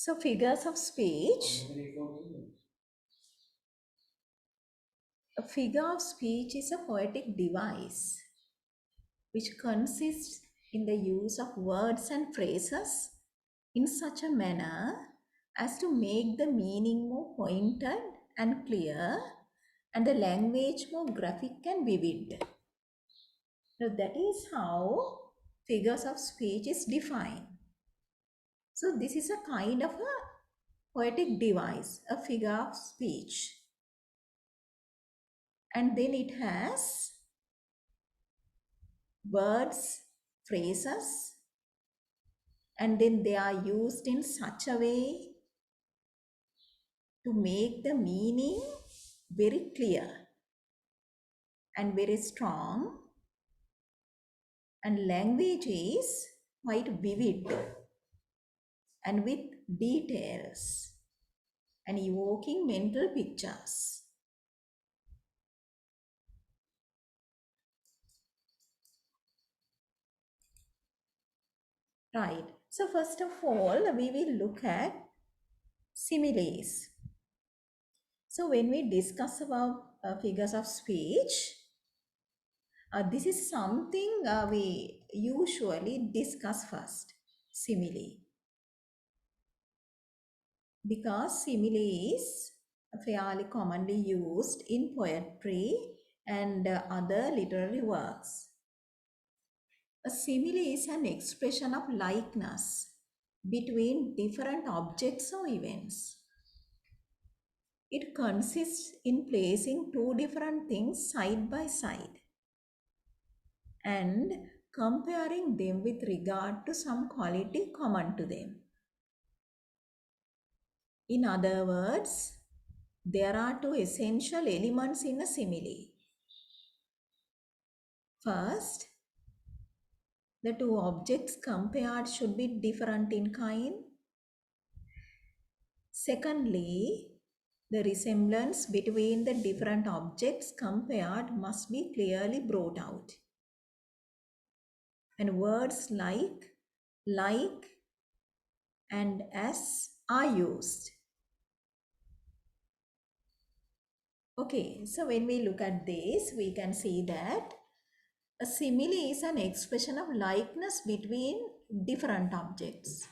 So figures of speech. A figure of speech is a poetic device which consists in the use of words and phrases in such a manner as to make the meaning more pointed and clear and the language more graphic and vivid. So that is how figures of speech is defined. So this is a kind of a poetic device, a figure of speech. And then it has words, phrases, and then they are used in such a way to make the meaning very clear and very strong, and language is quite vivid and with details and evoking mental pictures. Right. So first of all, we will look at similes. So when we discuss about figures of speech, this is something we usually discuss first, simile. Because simile is fairly commonly used in poetry and other literary works. A simile is an expression of likeness between different objects or events. It consists in placing two different things side by side and comparing them with regard to some quality common to them. In other words, there are two essential elements in a simile. First, the two objects compared should be different in kind. Secondly, the resemblance between the different objects compared must be clearly brought out. And words like, and as are used. Okay, so when we look at this, we can see that a simile is an expression of likeness between different objects.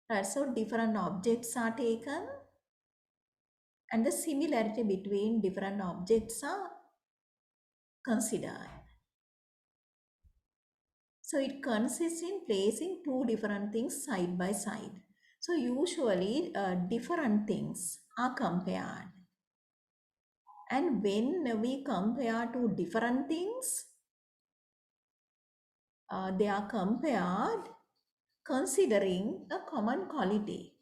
Right, so different objects are taken and the similarity between different objects are considered. So it consists in placing two different things side by side. So usually different things are compared. And when we compare two different things, they are compared considering a common quality.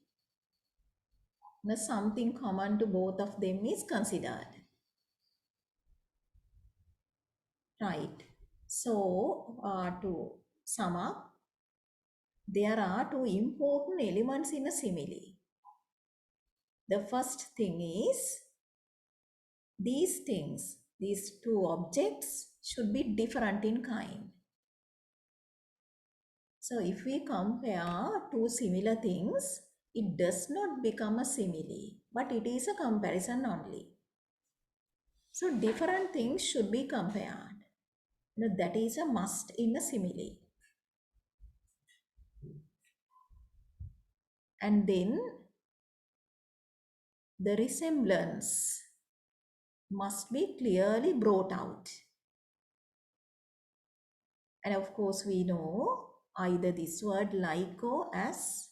Now, something common to both of them is considered. Right. So, to sum up, there are two important elements in a simile. The first thing is these things, these two objects should be different in kind. So if we compare two similar things, it does not become a simile, but it is a comparison only. So different things should be compared. Now that is a must in a simile. And then the resemblance must be clearly brought out. And of course, we know either this word like or as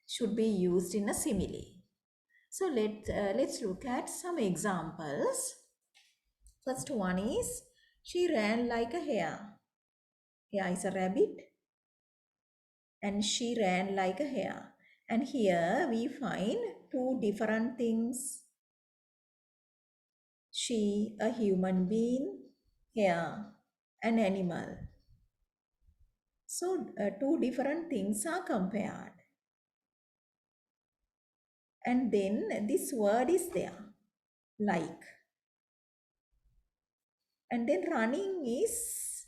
should be used in a simile. So let's look at some examples. First one is, she ran like a hare. Here is a rabbit and she ran like a hare. And here we find two different things. She, a human being, hare, an animal. So two different things are compared. And then this word is there, like. And then running is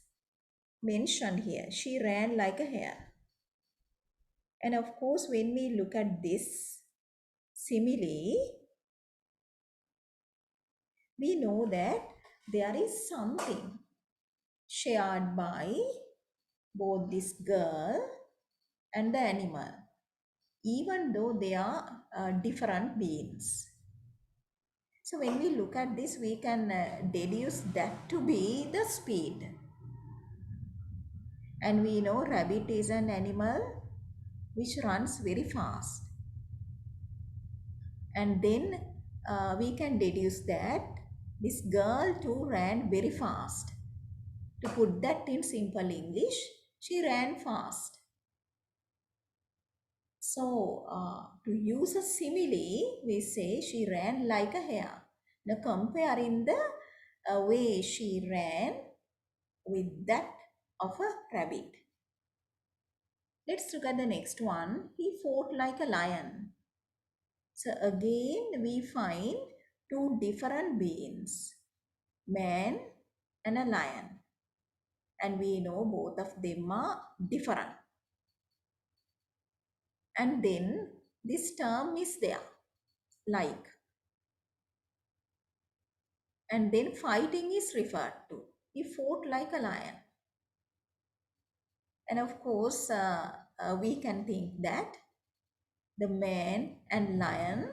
mentioned here. She ran like a hare. And of course, when we look at this simile, we know that there is something shared by both this girl and the animal, even though they are different beings. So when we look at this, we can deduce that to be the speed. And we know rabbit is an animal which runs very fast. And then we can deduce that this girl too ran very fast. To put that in simple English, she ran fast. So to use a simile, we say she ran like a hare. Now comparing the way she ran with that of a rabbit. Let's look at the next one. He fought like a lion. So again we find two different beings, man and a lion. And we know both of them are different. And then this term is there, like. And then fighting is referred to. He fought like a lion. And of course, we can think that the man and lion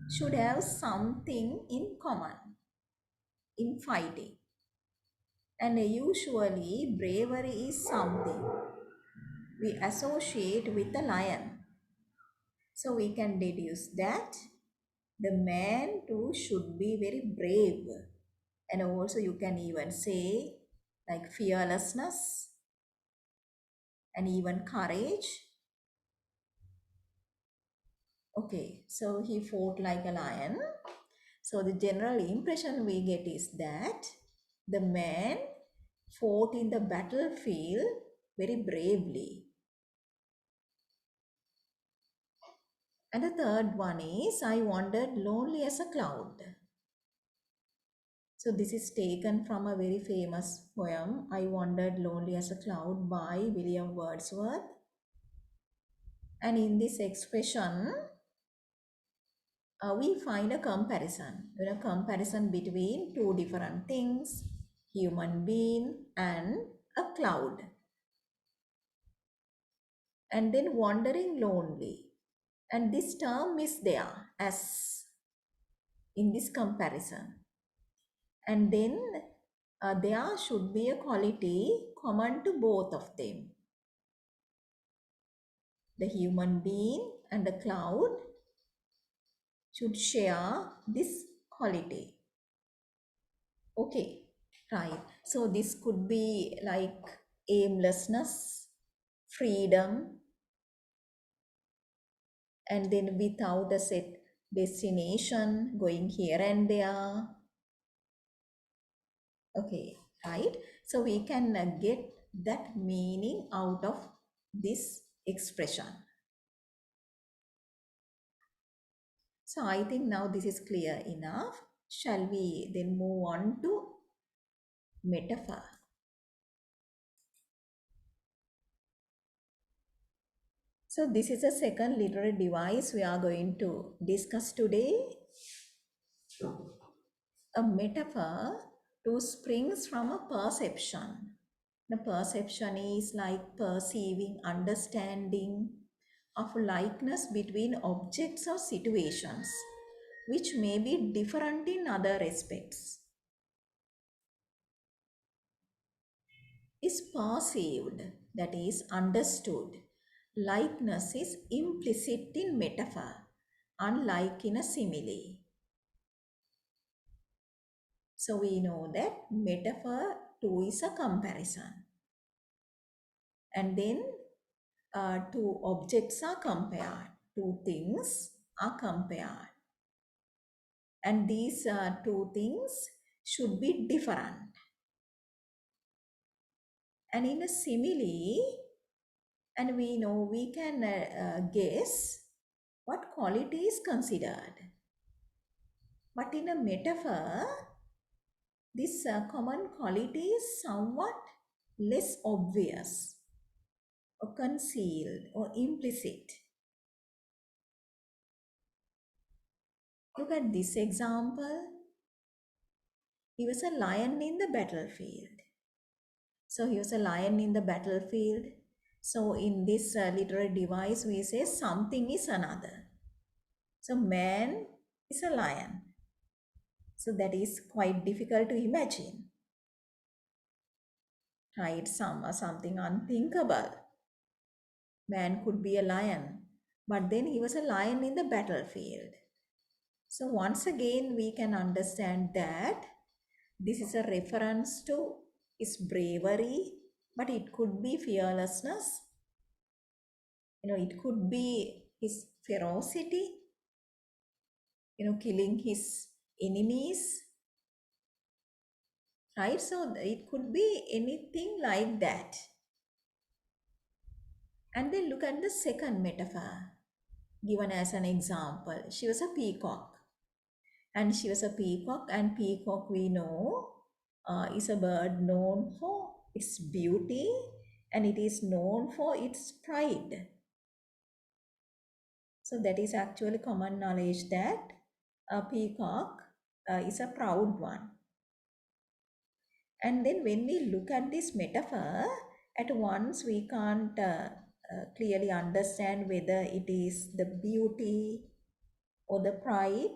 should have something in common in fighting. And usually, bravery is something we associate with the lion. So we can deduce that the man too should be very brave. And also you can even say like fearlessness and even courage. Okay, so he fought like a lion. So the general impression we get is that the man fought in the battlefield very bravely. And the third one is, I wandered lonely as a cloud. So this is taken from a very famous poem, I Wandered Lonely as a Cloud by William Wordsworth. And in this expression, we find a comparison between two different things, human being and a cloud. And then wandering lonely. And this term is there as in this comparison. And then there should be a quality common to both of them. The human being and the cloud should share this quality. Okay, right. So this could be like aimlessness, freedom, and then without a set destination, going here and there. Okay, right. So we can get that meaning out of this expression. So I think now this is clear enough. Shall we then move on to metaphor? So this is the second literary device we are going to discuss today. A metaphor to springs from a perception. The perception is like perceiving, understanding of likeness between objects or situations, which may be different in other respects. Is perceived, that is understood. Likeness is implicit in metaphor, unlike in a simile. So we know that metaphor too is a comparison. And then two objects are compared, two things are compared. And these two things should be different. And in a simile, and we know we can guess what quality is considered. But in a metaphor, this common quality is somewhat less obvious. or concealed or implicit. Look at this example. He was a lion in the battlefield. So he was a lion in the battlefield. So in this literary device, we say something is another. So man is a lion. So that is quite difficult to imagine. Right? Something unthinkable. Man could be a lion, but then he was a lion in the battlefield. So once again, we can understand that this is a reference to his bravery, but it could be fearlessness. It could be his ferocity, killing his enemies, right? So it could be anything like that. And then look at the second metaphor given as an example. She was a peacock. And she was a peacock, and peacock we know is a bird known for its beauty, and it is known for its pride. So that is actually common knowledge that a peacock is a proud one. And then when we look at this metaphor, at once we can't clearly understand whether it is the beauty or the pride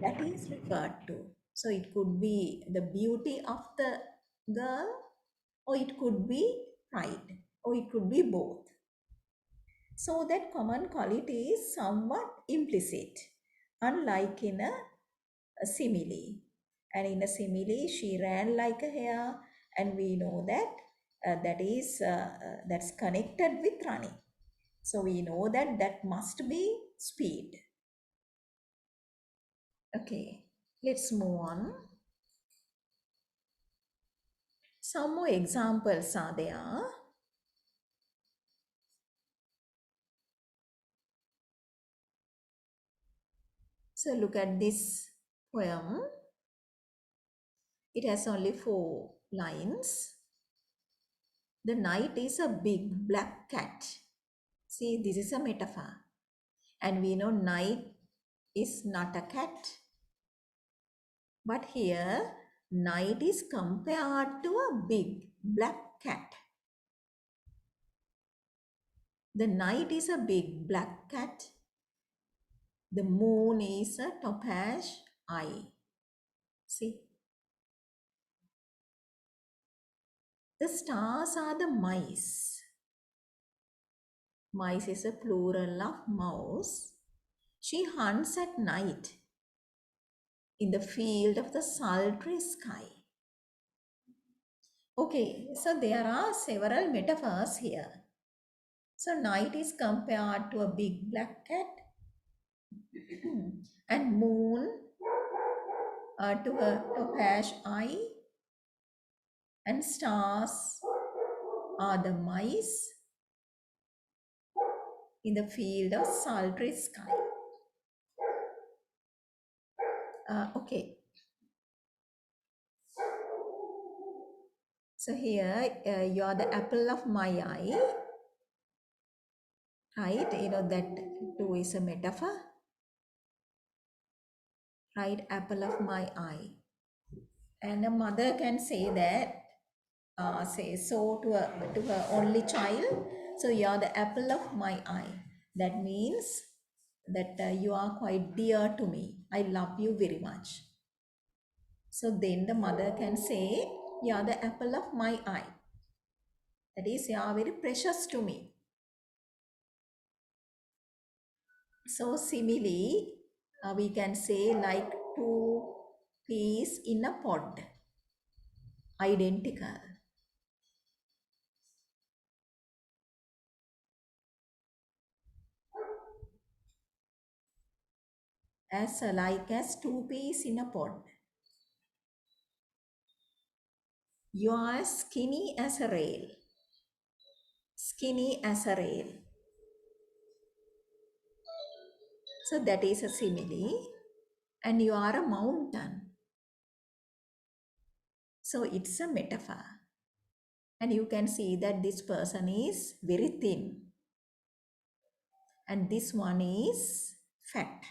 that is referred to. So it could be the beauty of the girl, or it could be pride, or it could be both. So that common quality is somewhat implicit, unlike in a simile. And in a simile, she ran like a hare, and we know that that's connected with running. So we know that that must be speed. Okay, let's move on. Some more examples are there. So look at this poem. It has only 4 lines. The night is a big black cat. See, this is a metaphor. And we know night is not a cat. But here, night is compared to a big black cat. The night is a big black cat. The moon is a topaz eye. See, the stars are the mice. Mice is a plural of mouse. She hunts at night in the field of the sultry sky. Okay, so there are several metaphors here. So night is compared to a big black cat and moon to a topaz eye, and stars are the mice in the field of sultry sky. Okay. So here you are the apple of my eye, right? That too is a metaphor, right? Apple of my eye. And a mother can say that, say so to her only child. So you are the apple of my eye. That means that you are quite dear to me. I love you very much. So then the mother can say, you are the apple of my eye. That is, you are very precious to me. So simile, we can say like 2 peas in a pod, identical. As like as 2 peas in a pod. You are skinny as a rail. Skinny as a rail. So that is a simile. And you are a mountain. So it's a metaphor. And you can see that this person is very thin and this one is fat.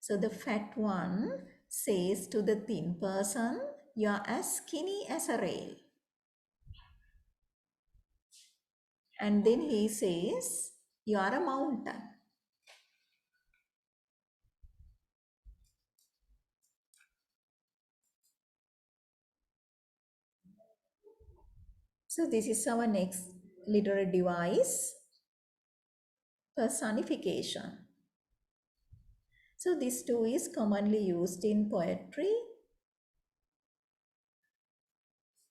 So the fat one says to the thin person, you are as skinny as a rail. And then he says, you are a mountain. So this is our next literary device, personification. So this too is commonly used in poetry.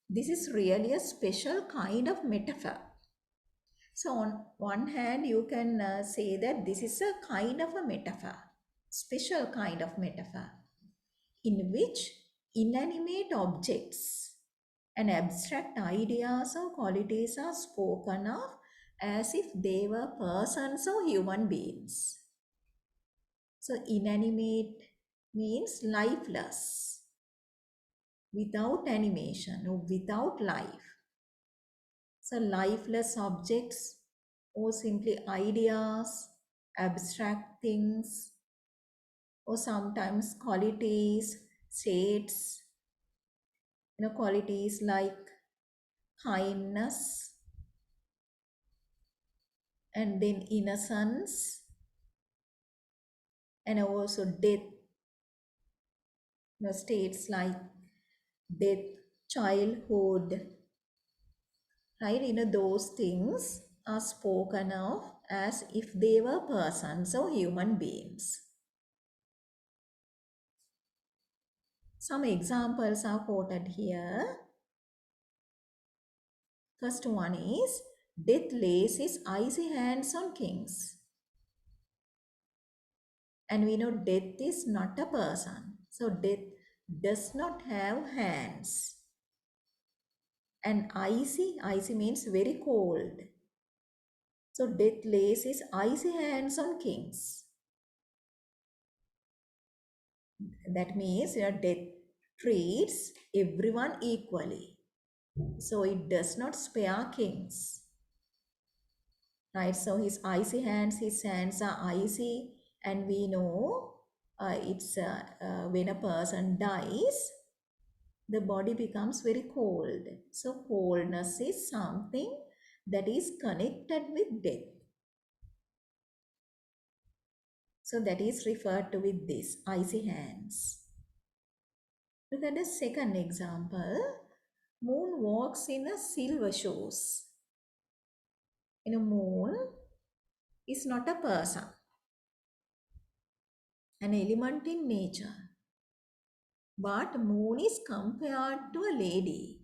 This is really a special kind of metaphor. So on one hand, you can say that this is a kind of a metaphor, special kind of metaphor, in which inanimate objects and abstract ideas or qualities are spoken of as if they were persons or human beings. So inanimate means lifeless, without animation or without life. So lifeless objects or simply ideas, abstract things, or sometimes qualities, states, qualities like kindness and then innocence and also death, states like death, childhood, right? Those things are spoken of as if they were persons or human beings. Some examples are quoted here. First one is, death lays his icy hands on kings. And we know death is not a person. So death does not have hands. And icy means very cold. So death lays his icy hands on kings. That means death treats everyone equally. So it does not spare kings. Right? So his hands are icy, and we know it's when a person dies, the body becomes very cold. So coldness is something that is connected with death. So that is referred to with this icy hands. Look at the second example. Moon walks in a silver shoes. Moon is not a person, an element in nature. But moon is compared to a lady.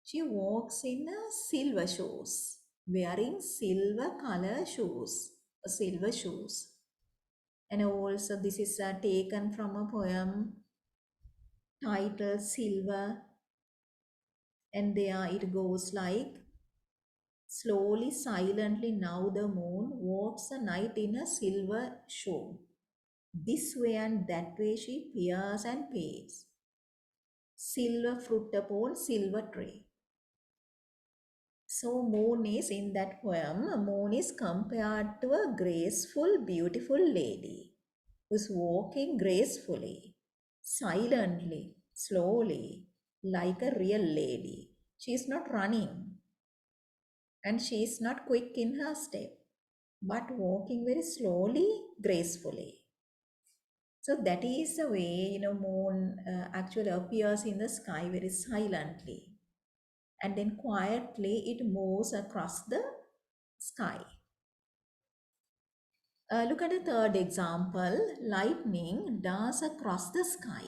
She walks in a silver shoes, wearing silver color shoes, silver shoes. And also this is taken from a poem titled Silver. And there it goes like, slowly, silently now the moon walks the night in a silver shoe. This way and that way she peers and pays. Silver fruit upon silver tray. So moon is in that poem, moon is compared to a graceful, beautiful lady who's walking gracefully, silently, slowly, like a real lady. She is not running and she is not quick in her step, but walking very slowly, gracefully. So that is the way, moon actually appears in the sky very silently. And then quietly it moves across the sky. Look at the third example. Lightning does across the sky.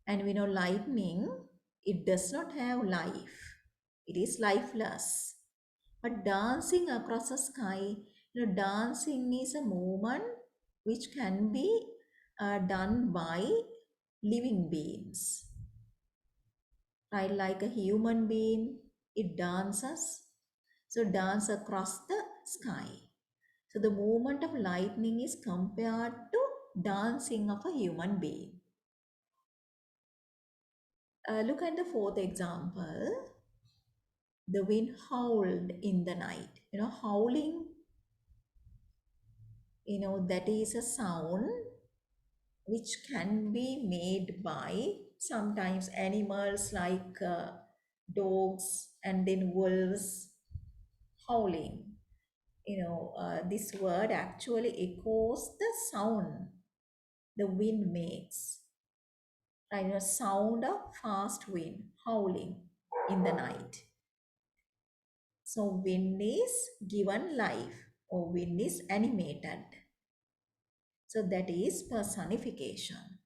And we know lightning, it does not have life. It is lifeless. But dancing across the sky, dancing is a movement which can be done by living beings. Right, like a human being, it dances. So dance across the sky. So the movement of lightning is compared to dancing of a human being. Look at the fourth example. The wind howled in the night. Howling, that is a sound which can be made by sometimes animals like dogs and then wolves howling. This word actually echoes the sound the wind makes. Right? Sound of fast wind howling in the night. So wind is given life or wind is animated. So that is personification.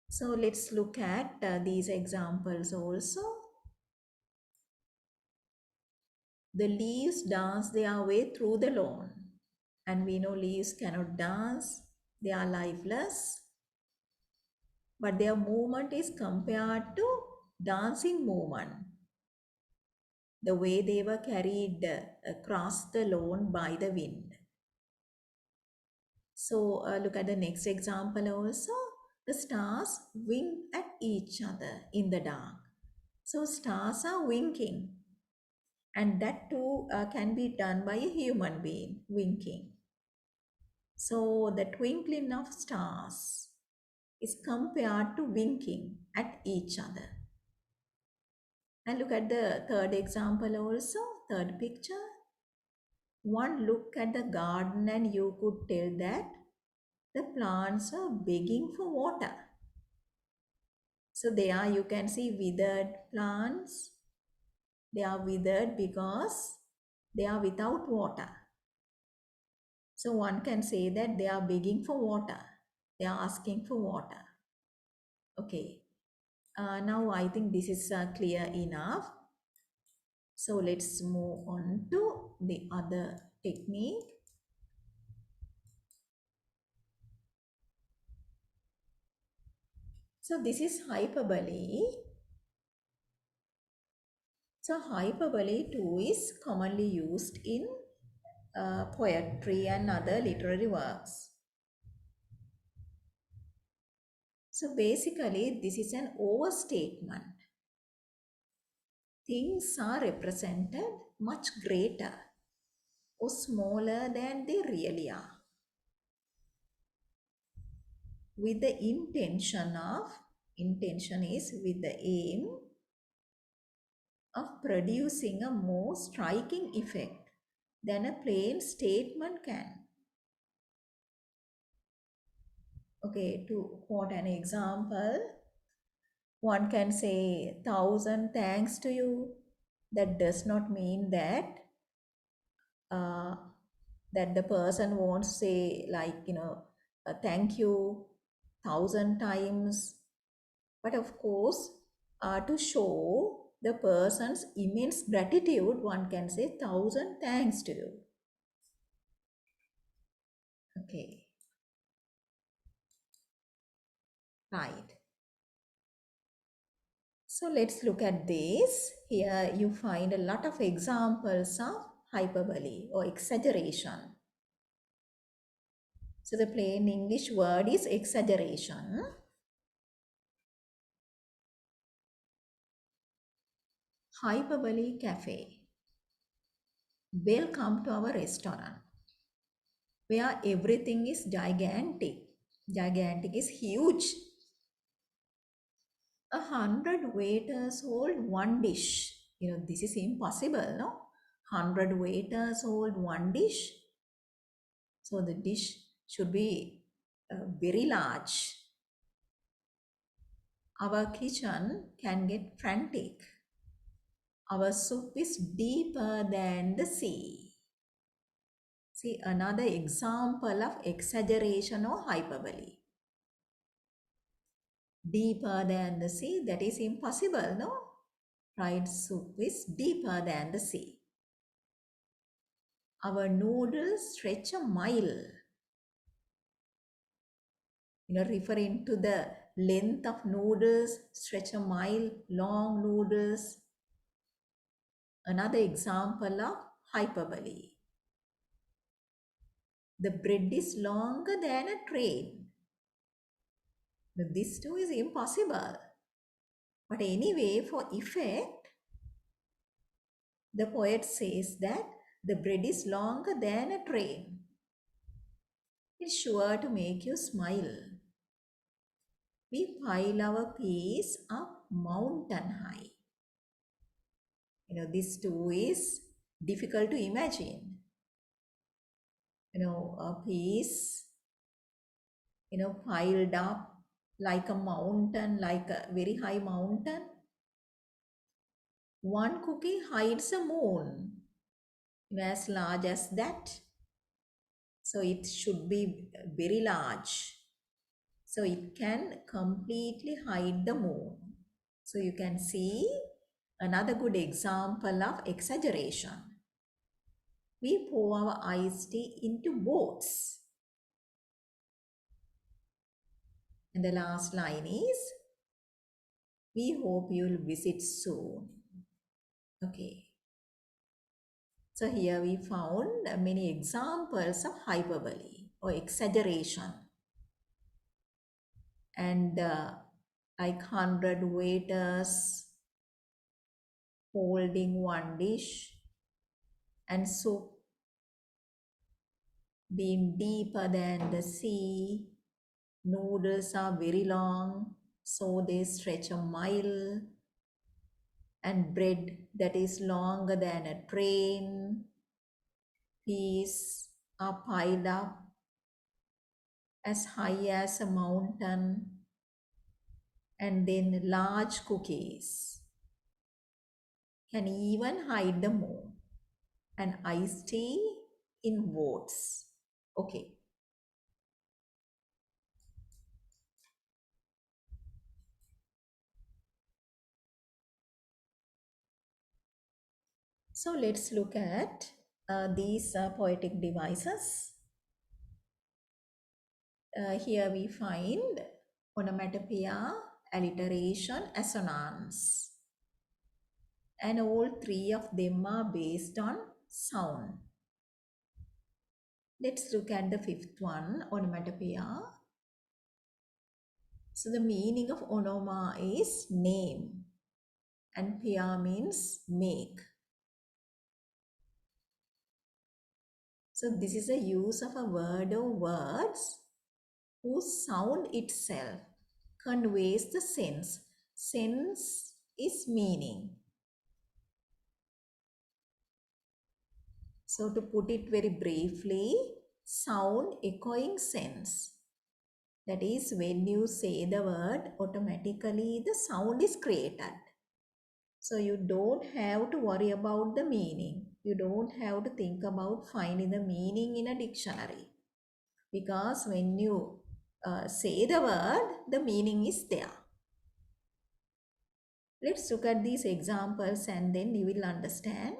So let's look at these examples also. The leaves dance their way through the lawn. And we know leaves cannot dance, they are lifeless. But their movement is compared to dancing movement. The way they were carried across the lawn by the wind. So look at the next example also. The stars wink at each other in the dark. So stars are winking, and that too can be done by a human being, winking. So the twinkling of stars is compared to winking at each other. And look at the third example also, third picture. One look at the garden and you could tell that the plants are begging for water. So there you can see withered plants. They are withered because they are without water. So one can say that they are begging for water. They are asking for water. Okay. Now I think this is clear enough. So let's move on to the other technique. So this is hyperbole. So hyperbole too is commonly used in poetry and other literary works. So basically this is an overstatement. Things are represented much greater or smaller than they really are, with the intention is with the aim of producing a more striking effect than a plain statement can. Okay, to quote an example, one can say 1,000 thanks to you. That does not mean uh, that the person won't say like thank you 1,000 times. But of course, to show the person's immense gratitude, one can say 1,000 thanks to you. Okay, right. So let's look at this. Here you find a lot of examples of hyperbole or exaggeration. So the plain English word is exaggeration. Hyperbole Cafe. Welcome to our restaurant where everything is gigantic. Gigantic is huge. 100 waiters hold one dish. This is impossible, no? 100 waiters hold one dish. So the dish should be very large. Our kitchen can get frantic. Our soup is deeper than the sea. See, another example of exaggeration or hyperbole. Deeper than the sea, that is impossible, no? Fried soup is deeper than the sea. Our noodles stretch a mile. Referring to the length of noodles, stretch a mile, long noodles. Another example of hyperbole. The bread is longer than a train. This too is impossible. But anyway, for effect, the poet says that the bread is longer than a train. It's sure to make you smile. We pile our peace up mountain high. This too is difficult to imagine. A piece, piled up like a mountain, like a very high mountain. One cookie hides a moon, as large as that. So it should be very large. So it can completely hide the moon. So you can see another good example of exaggeration. We pour our iced tea into boats. And the last line is, we hope you'll visit soon. Okay. So here we found many examples of hyperbole or exaggeration. And like 100 waiters holding one dish, and soup being deeper than the sea. Noodles are very long, so they stretch a mile, and bread that is longer than a train. Peas are piled up as high as a mountain, and then large cookies can even hide the moon, and iced tea in boats. Okay. So let's look at these poetic devices. Here we find onomatopoeia, alliteration, assonance. And all three of them are based on sound. Let's look at the fifth one, onomatopoeia. So the meaning of onoma is name, and poeia means make. So this is a use of a word or words whose sound itself conveys the sense. Sense is meaning. So to put it very briefly, sound echoing sense. That is, when you say the word, automatically the sound is created. So you don't have to worry about the meaning. You don't have to think about finding the meaning in a dictionary. Because when you say the word, the meaning is there. Let's look at these examples and then you will understand.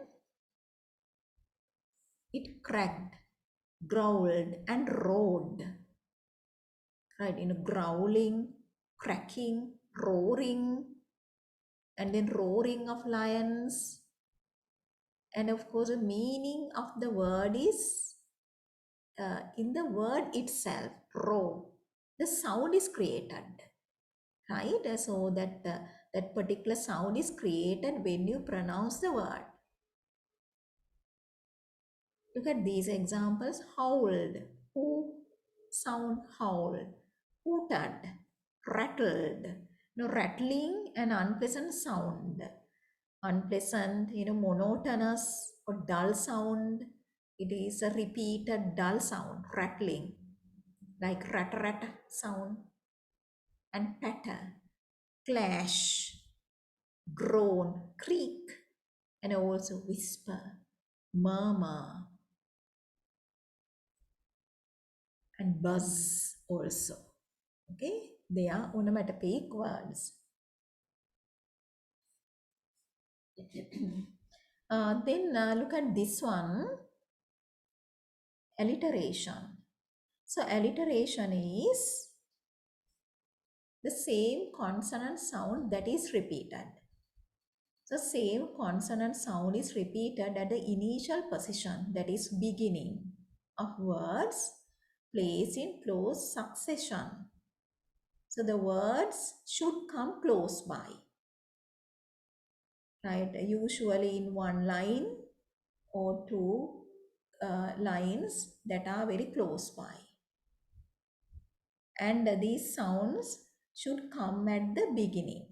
It cracked, growled, and roared. Right, growling, cracking, roaring, and then roaring of lions. And of course, the meaning of the word is in the word itself, roar. The sound is created, right? So that particular sound is created when you pronounce the word. Look at these examples. Howled, who sound howled, hooted, rattled. Rattling, an unpleasant sound. Unpleasant, monotonous or dull sound. It is a repeated dull sound, rattling, like rat sound. And patter, clash, groan, creak, and also whisper, murmur, and buzz also. Okay, they are onomatopoeic words. Then look at this one, alliteration. So alliteration is the same consonant sound that is repeated. So same consonant sound is repeated at the initial position, that is beginning of words placed in close succession. So the words should come close by. right? Usually in one line or two lines that are very close by. And these sounds should come at the beginning.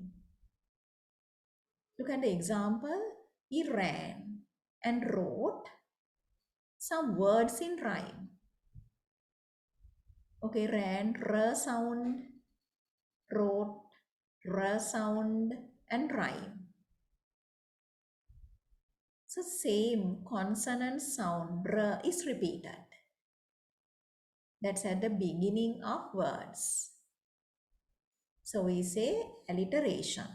Look at the example. He ran and wrote some words in rhyme. Okay, ran, r sound, wrote, r sound, and rhyme. So same consonant sound, r is repeated. That's at the beginning of words. So we say alliteration.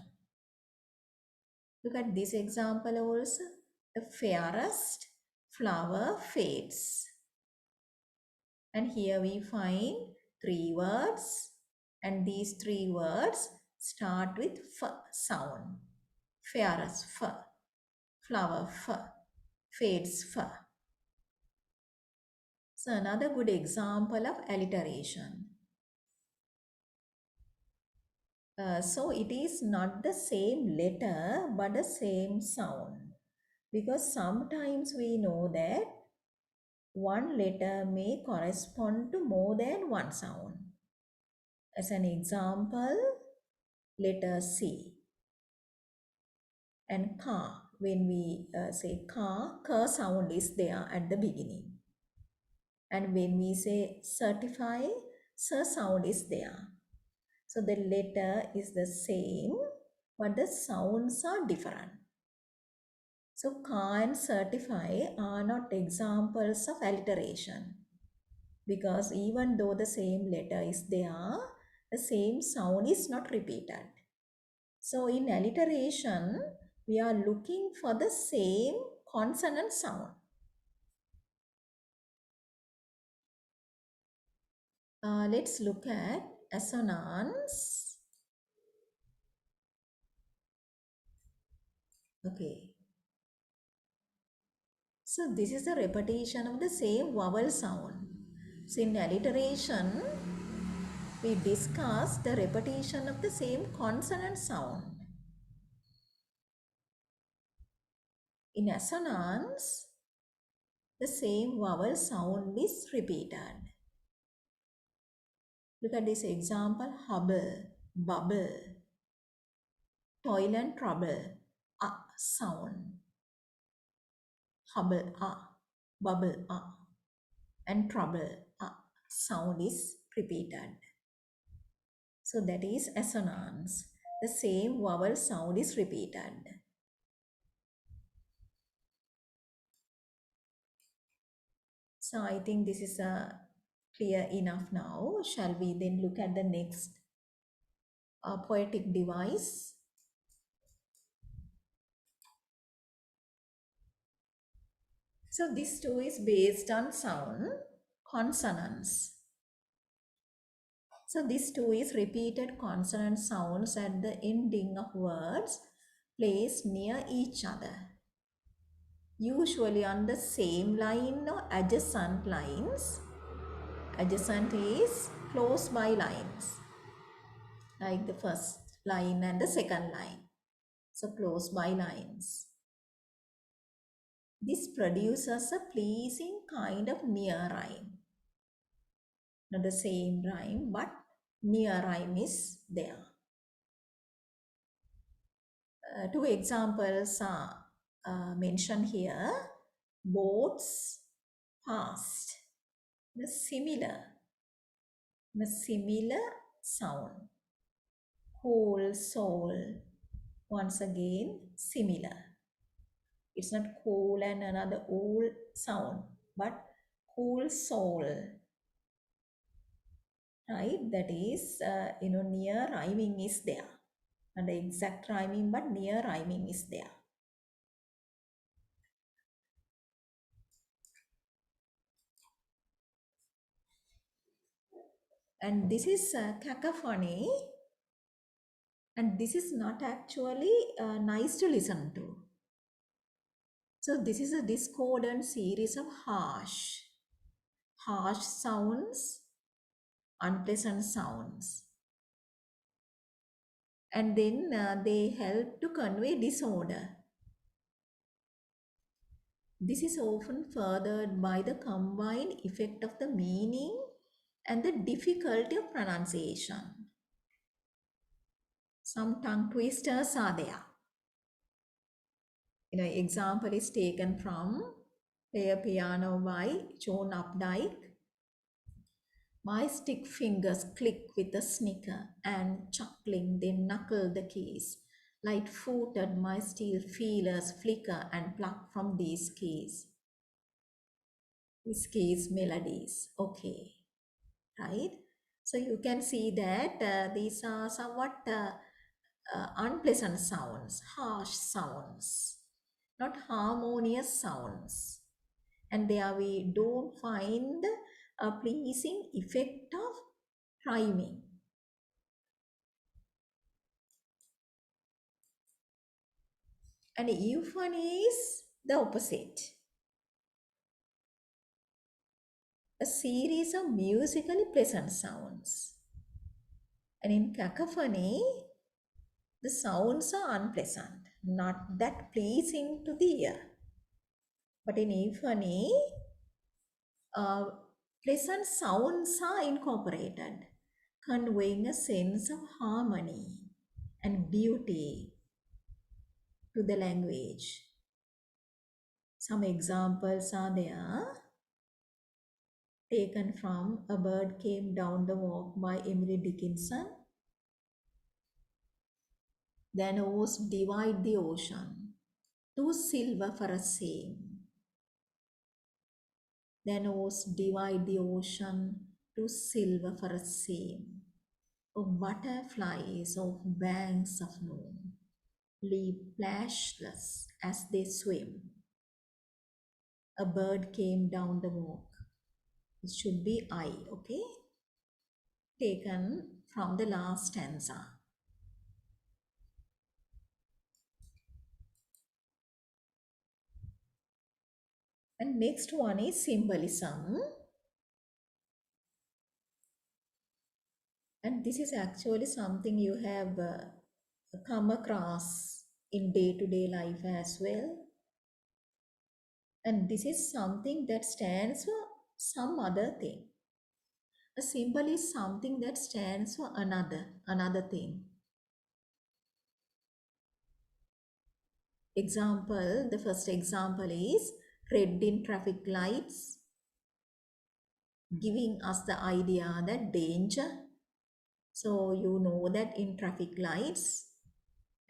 Look at this example also. The fairest flower fades. And here we find three words, and these three words start with f sound. Fairest, f. Flower, f. Fades, f. So another good example of alliteration. So it is not the same letter but the same sound, because sometimes we know that one letter may correspond to more than one sound. As an example, letter C and ka. When we say ka sound is there at the beginning. And when we say certify, sa sound is there. So the letter is the same, but the sounds are different. So ka and certify are not examples of alliteration, because even though the same letter is there, the same sound is not repeated. So in alliteration, we are looking for the same consonant sound. Let's look at assonance. Okay. So this is a repetition of the same vowel sound. So in alliteration, we discuss the repetition of the same consonant sound. In assonance, the same vowel sound is repeated. Look at this example: hubble, bubble, toil and trouble, sound. Hubble, bubble, and trouble, sound is repeated. So that is assonance. The same vowel sound is repeated. So I think this is clear enough now. Shall we then look at the next poetic device? So this too is based on sound, consonants. So this too is repeated consonant sounds at the ending of words placed near each other, usually on the same line or adjacent lines. Adjacent is close by lines, like the first line and the second line. So close by lines. This produces a pleasing kind of near rhyme. Not the same rhyme, but near rhyme is there. Two examples are mentioned here. Boats past. The similar sound. Whole soul. Once again, similar. It's not cool and another old sound, but whole soul. Right? That is, near rhyming is there. Not the exact rhyming, but near rhyming is there. And this is cacophony, and this is not actually nice to listen to. So this is a discordant series of harsh sounds, unpleasant sounds, and then they help to convey disorder. This is often furthered by the combined effect of the meaning and the difficulty of pronunciation. Some tongue twisters are there. Example is taken from Play a Piano by Joan Updike. My stick fingers click with a snicker, and chuckling they knuckle the keys. Light-footed my steel feelers flicker and pluck from these keys. These keys melodies. Okay, right? So you can see that these are somewhat unpleasant sounds, harsh sounds, not harmonious sounds. And there we don't find a pleasing effect of rhyming. And euphony is the opposite. A series of musically pleasant sounds. And in cacophony, the sounds are unpleasant, not that pleasing to the ear. But in euphony, uh, pleasant sounds are incorporated, conveying a sense of harmony and beauty to the language. Some examples are there, taken from A Bird Came Down the Walk by Emily Dickinson. Then oars divide the ocean, two silver for a seam. Then oars divide the ocean, two silver for a seam. Oh, butterflies of banks of noon leap flashless as they swim. A bird came down the walk. It should be I, okay? Taken from the last stanza. And next one is symbolism. And this is actually something you have come across in day-to-day life as well. And this is something that stands for some other thing. A symbol is something that stands for another thing. Example, the first example is red in traffic lights, giving us the idea that danger. So you know that in traffic lights,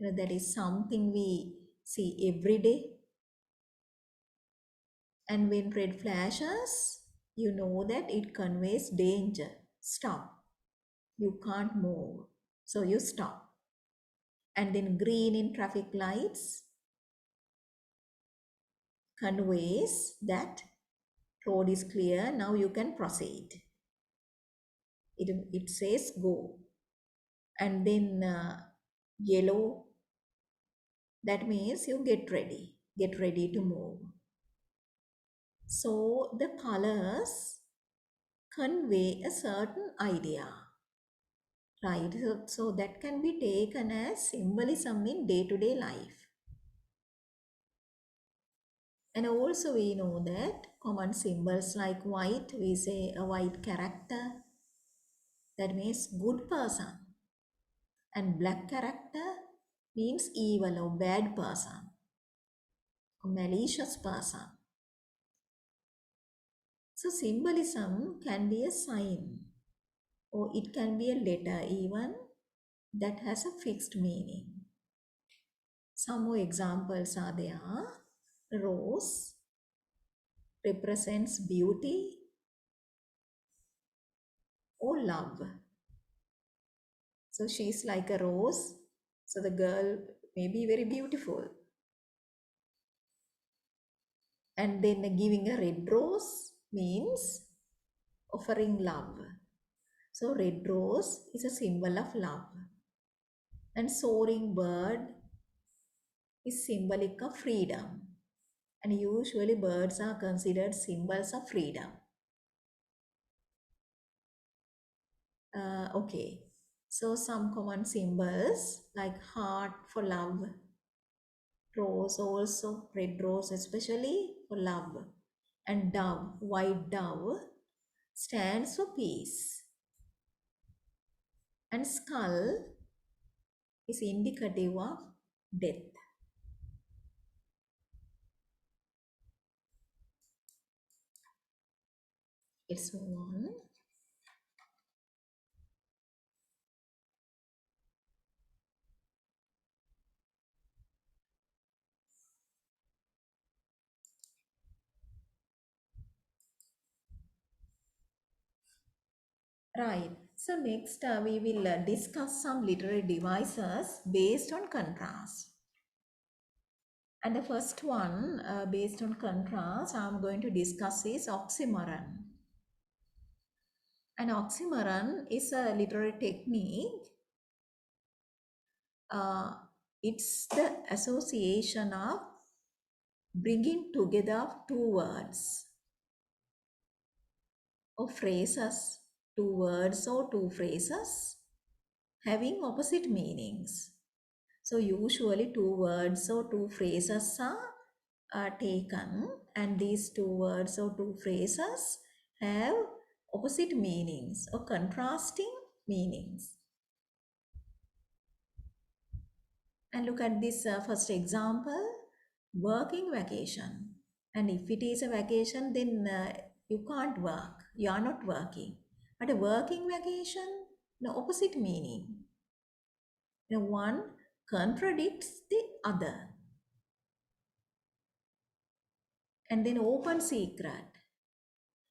that is something we see every day. And when red flashes, you know that it conveys danger. Stop. You can't move. So you stop. And then green in traffic lights conveys that road is clear. Now you can proceed. It says go. And then yellow, that means you get ready to move. So the colors convey a certain idea, right? So that can be taken as symbolism in day-to-day life. And also we know that common symbols like white, we say a white character, that means good person. And black character means evil or bad person, a malicious person. So symbolism can be a sign or it can be a letter even that has a fixed meaning. Some more examples are there. Rose represents beauty or love. So she's like a rose. So the girl may be very beautiful. And then giving a red rose means offering love. So red rose is a symbol of love. And soaring bird is symbolic of freedom. And usually birds are considered symbols of freedom. Okay, so some common symbols like heart for love, rose also, red rose especially for love. And dove, white dove, stands for peace. And skull is indicative of death. Let's move on. Right. So next we will discuss some literary devices based on contrast. And the first one based on contrast I'm going to discuss is oxymoron. An oxymoron is a literary technique. It's the association of bringing together of two words or phrases, two words or two phrases having opposite meanings. So usually two words or two phrases are taken, and these two words or two phrases have opposite meanings or contrasting meanings. And look at this first example, working vacation. And if it is a vacation, then you can't work. You are not working. But a working vacation, the opposite meaning. One contradicts the other. And then open secret.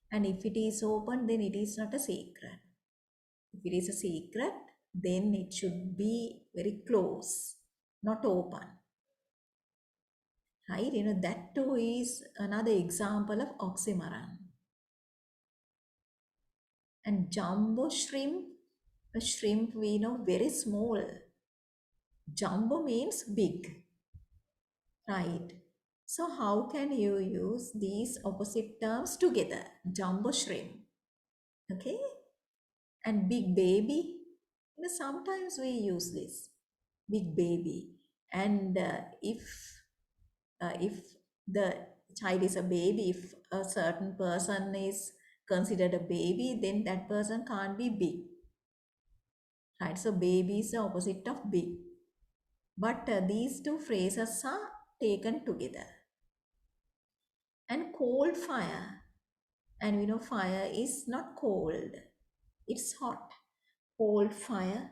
And if it is open, then it is not a secret. If it is a secret, then it should be very close, not open. Right? That too is another example of oxymoron. And jumbo shrimp, a shrimp we know very small. Jumbo means big. Right? So how can you use these opposite terms together? Jumbo shrimp. Okay? And big baby. Sometimes we use this. Big baby. And if the child is a baby, if a certain person is considered a baby, then that person can't be big. Right? So baby is the opposite of big. But these two phrases are taken together. And cold fire. And we know fire is not cold, it's hot. Cold fire,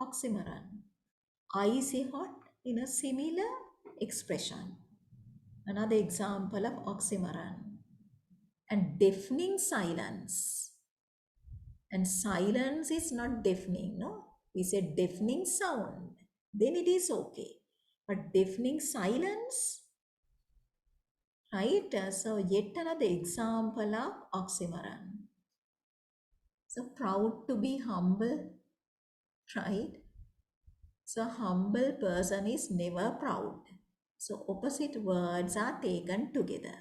oxymoron. Icy hot in a similar expression. Another example of oxymoron. And deafening silence. And silence is not deafening, no? We say deafening sound, then it is okay. But deafening silence, right? So yet another example of oxymoron. So proud to be humble, right? So humble person is never proud. So opposite words are taken together.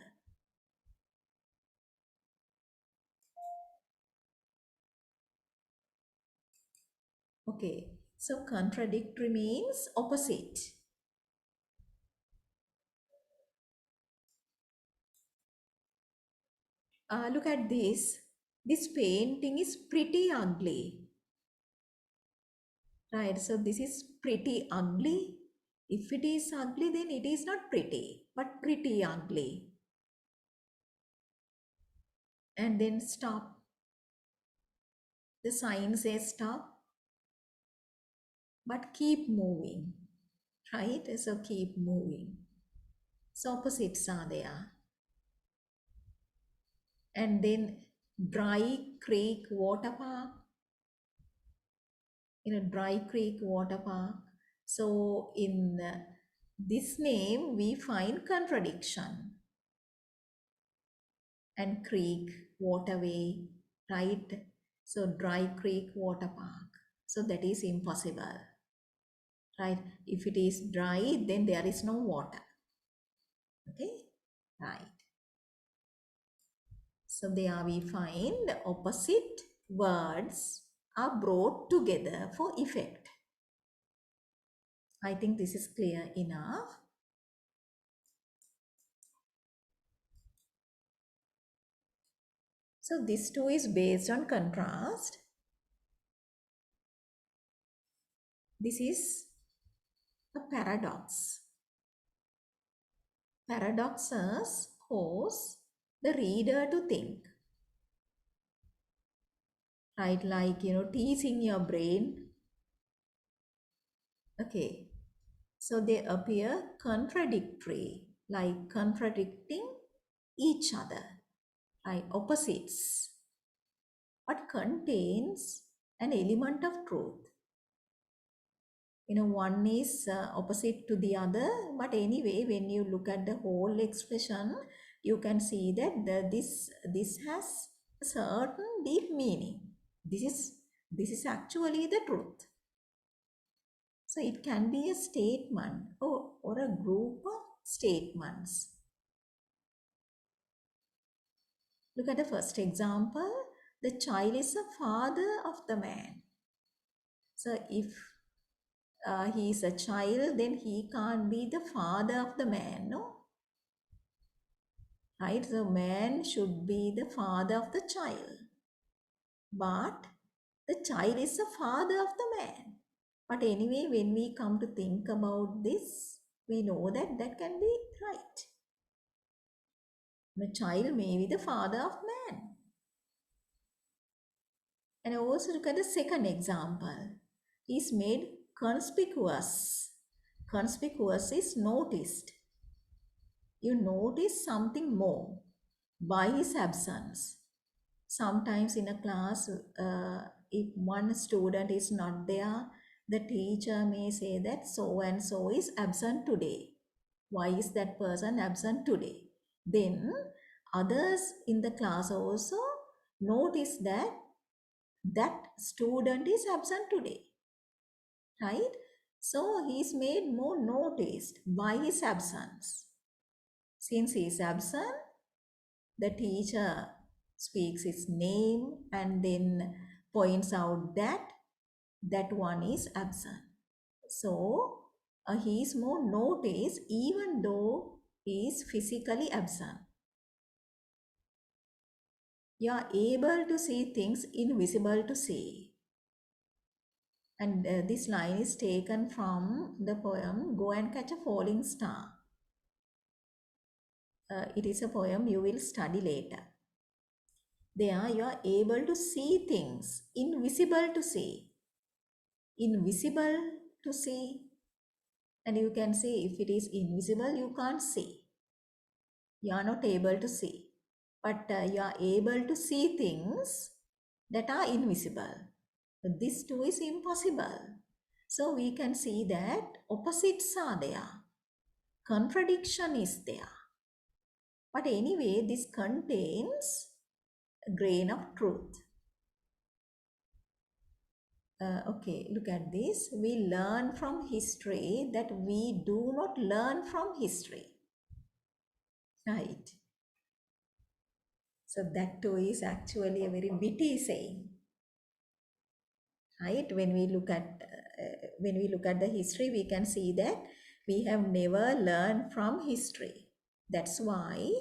Okay, so contradictory means opposite. Look at this. This painting is pretty ugly. Right, so this is pretty ugly. If it is ugly, then it is not pretty, but pretty ugly. And then stop. The sign says stop, but keep moving. Right, so keep moving. So opposites are there. And then Dry Creek Water Park. Dry Creek Water Park. So in this name, we find contradiction. And creek, waterway, right? So Dry Creek Water Park. So that is impossible, right? If it is dry, then there is no water. Okay, right. So there we find opposite words are brought together for effect. I think this is clear enough. So this too is based on contrast. This is a paradox. Paradoxes cause the reader to think, right? Like, teasing your brain. Okay. So they appear contradictory, like contradicting each other, right? Opposites, but contains an element of truth. One is opposite to the other, but anyway, when you look at the whole expression, you can see that this has a certain deep meaning. This is actually the truth. So it can be a statement or a group of statements. Look at the first example. The child is the father of the man. So if he is a child, then he can't be the father of the man, no? Right? So man should be the father of the child. But the child is the father of the man. But anyway, when we come to think about this, we know that that can be right. The child may be the father of man. And also look at the second example. He's made conspicuous. Conspicuous is noticed. You notice something more by his absence. Sometimes in a class, if one student is not there, the teacher may say that so and so is absent today. Why is that person absent today? Then others in the class also notice that that student is absent today, right? So he is made more noticed by his absence. Since he is absent, the teacher speaks his name and then points out that that one is absent. So he is more noticed even though he is physically absent. You are able to see things invisible to see. And this line is taken from the poem Go and Catch a Falling Star. It is a poem you will study later. There you are able to see things invisible to see. Invisible to see. And you can say if it is invisible, you can't see. You are not able to see. But you are able to see things that are invisible. But this too is impossible. So we can see that opposites are there. Contradiction is there. But anyway, this contains a grain of truth. Okay, look at this. We learn from history that we do not learn from history. Right. So that too is actually a very witty saying. Right. When we look at the history, we can see that we have never learned from history. That's why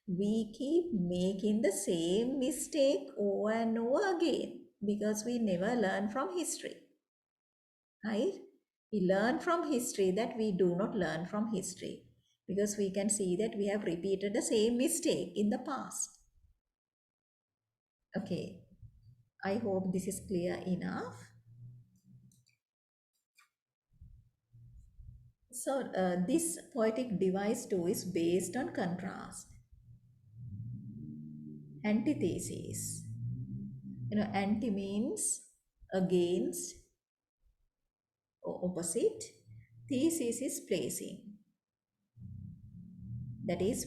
we keep making the same mistake over and over again, because we never learn from history. Right? We learn from history that we do not learn from history, because we can see that we have repeated the same mistake in the past. Okay, I hope this is clear enough. So this poetic device too is based on contrast. Antithesis. Anti means against or opposite. Thesis is placing. That is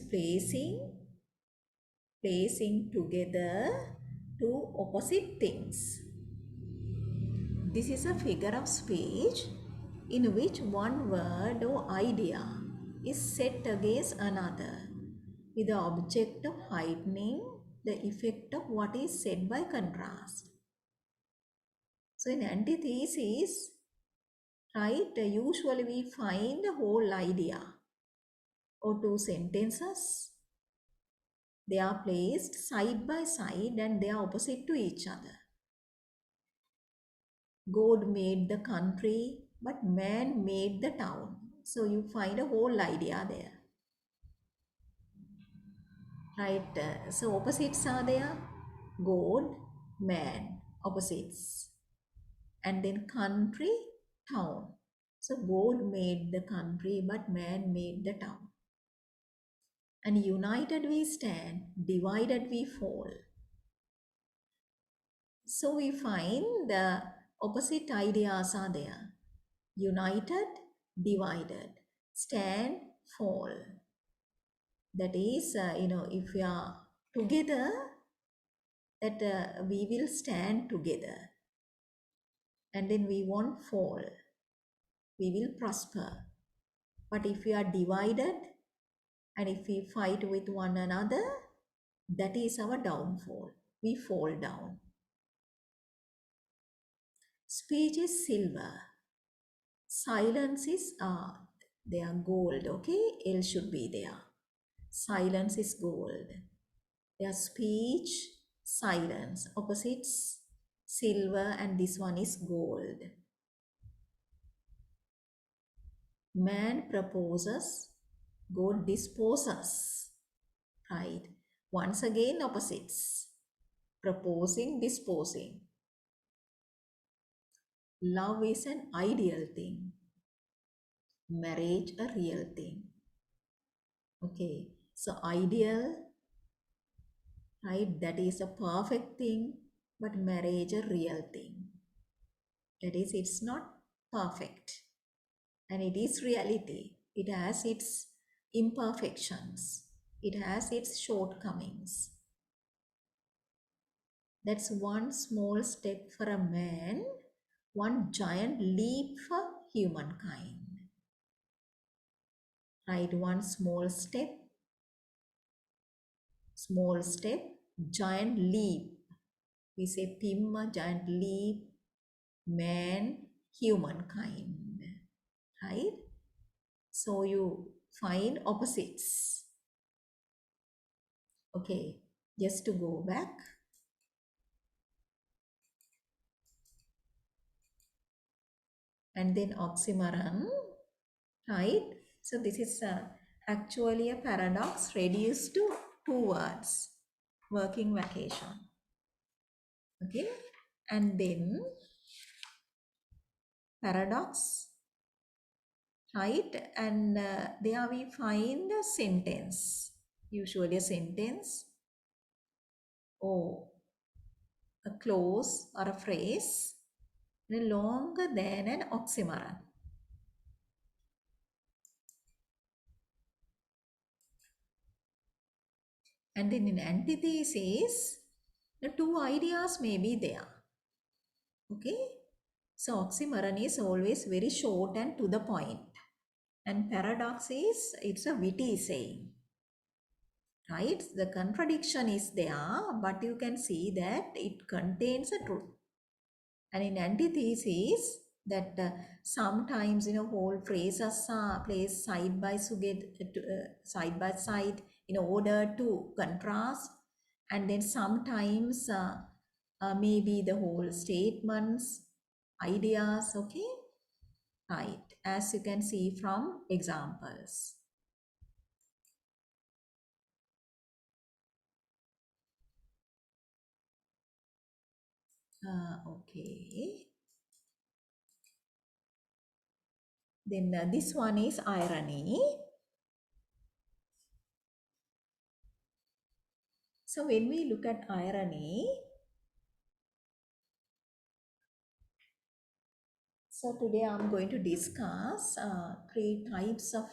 placing together two opposite things. This is a figure of speech in which one word or idea is set against another with the object of heightening the effect of what is said by contrast. So in antithesis, right, usually we find the whole idea or two sentences They are placed side by side and they are opposite to each other. God made the country, but man made the town. So you find a whole idea there, right? So opposites are there: God, man, opposites, and then country, town. So God made the country, but man made the town. And united we stand, divided we fall. So we find the opposite ideas are there: united, divided, stand, fall. That is, if we are together, that we will stand together, and then we won't fall, we will prosper. But if we are divided and if we fight with one another, that is our downfall. We fall down. Speech is silver, silence is they are gold. Okay, L should be there. Silence is gold. Their speech, silence, opposites, silver, and this one is gold. Man proposes, God disposes, right? Once again, opposites, proposing, disposing. Love is an ideal thing, marriage a real thing. Okay, so ideal, right? That is a perfect thing, but marriage a real thing. That is, it's not perfect and it is reality. It has its imperfections, it has its shortcomings. That's one small step for a man, one giant leap for humankind. Right? One small step, giant leap. We say Pimma, giant leap, man, humankind. Right? So you find opposites. Okay, just to go back. And then oxymoron, right? So this is actually a paradox reduced to two words: working vacation. Okay, and then paradox, right? And there we find a sentence, usually a sentence or a clause or a phrase longer than an oxymoron. And then in antithesis, the two ideas may be there. Okay, so oxymoron is always very short and to the point, and paradox is it's a witty saying, right? The contradiction is there, but you can see that it contains a truth. And in antithesis, that sometimes whole phrases are placed side by side in order to contrast, and then sometimes maybe the whole statements, ideas. Okay, right, as you can see from examples. Okay, then this one is irony. So when we look at irony, so today I'm going to discuss three types of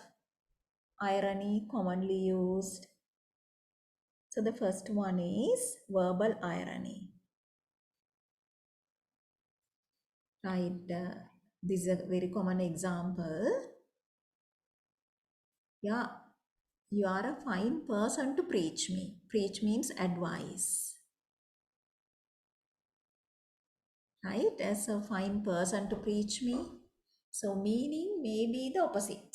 irony commonly used. So the first one is verbal irony. Right, this is a very common example. Yeah, you are a fine person to preach me. Preach means advice. Right, as a fine person to preach me. So meaning may be the opposite.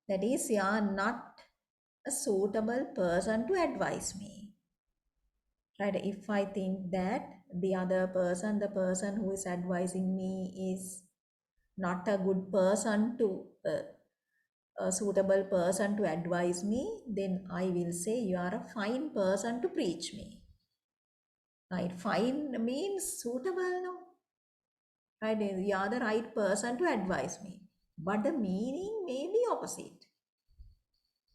That is, you are not a suitable person to advise me. Right? If I think that the other person, the person who is advising me, is not a good person to a suitable person to advise me, then I will say you are a fine person to preach me. Right? Fine means suitable, no? Right? You are the right person to advise me. But the meaning may be opposite.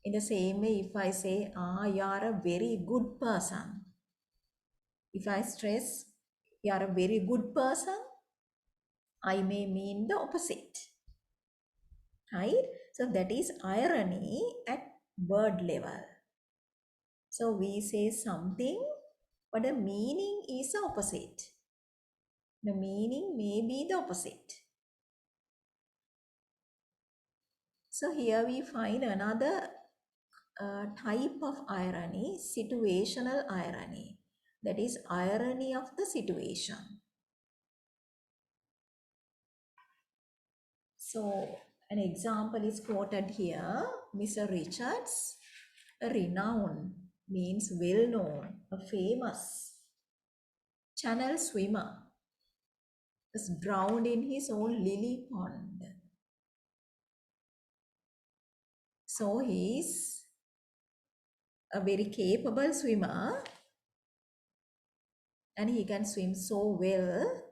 In the same way, if I say, you are a very good person, if I stress you are a very good person, I may mean the opposite. Right? So that is irony at word level. So we say something, but the meaning is the opposite. The meaning may be the opposite. So here we find another type of irony, situational irony. That is irony of the situation. So an example is quoted here. Mr. Richards, a renowned means well known, a famous channel swimmer, is drowned in his own lily pond. So he is a very capable swimmer and he can swim so well,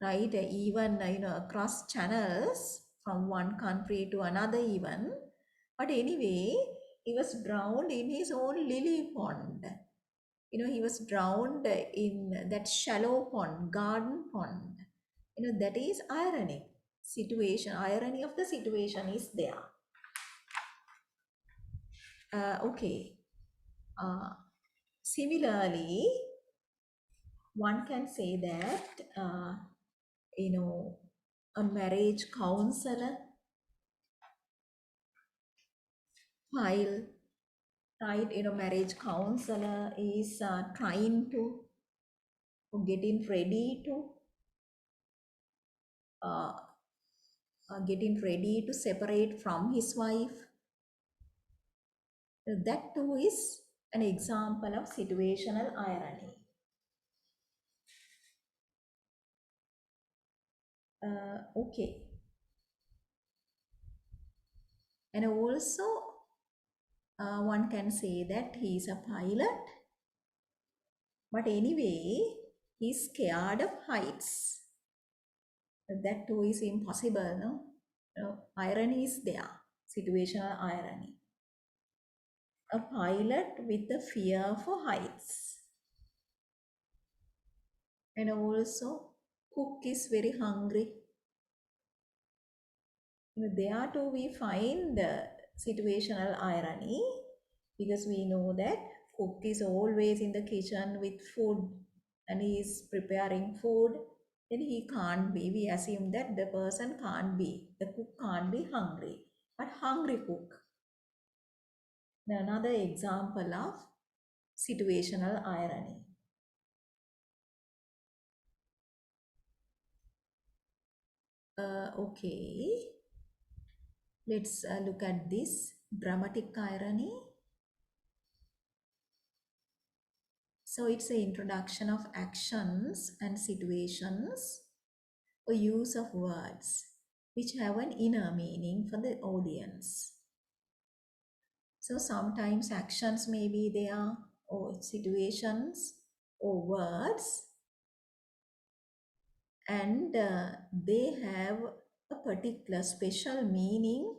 right? Even across channels from one country to another even. But anyway, he was drowned in his own lily pond. He was drowned in that shallow pond, garden pond. That is ironic situation. Irony of the situation is there. Okay. Similarly, one can say that, a marriage counselor while, right, marriage counselor is trying to getting ready to uh, getting ready to separate from his wife. That too is an example of situational irony. Okay. And also, one can say that he is a pilot, but anyway, he's scared of heights. That too is impossible, no? Irony is there, situational irony. A pilot with a fear for heights. And also, cook is very hungry. There too we find situational irony because we know that cook is always in the kitchen with food and he is preparing food. Then he can't be, we assume that the person can't be, the cook can't be hungry, but hungry cook. Another example of situational irony. Okay, let's look at this dramatic irony. So it's the introduction of actions and situations or use of words which have an inner meaning for the audience. So sometimes actions may be there or situations or words and they have a particular special meaning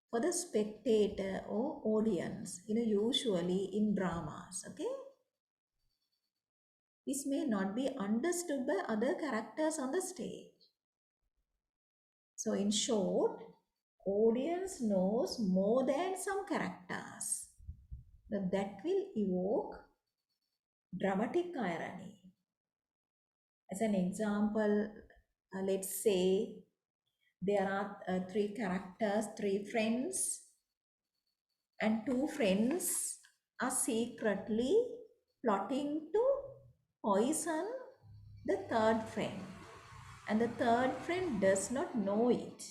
for the spectator or audience, usually in dramas, okay? This may not be understood by other characters on the stage. So in short, audience knows more than some characters. That will evoke dramatic irony. As an example, let's say there are three characters, three friends, and two friends are secretly plotting to poison the third friend. And the third friend does not know it.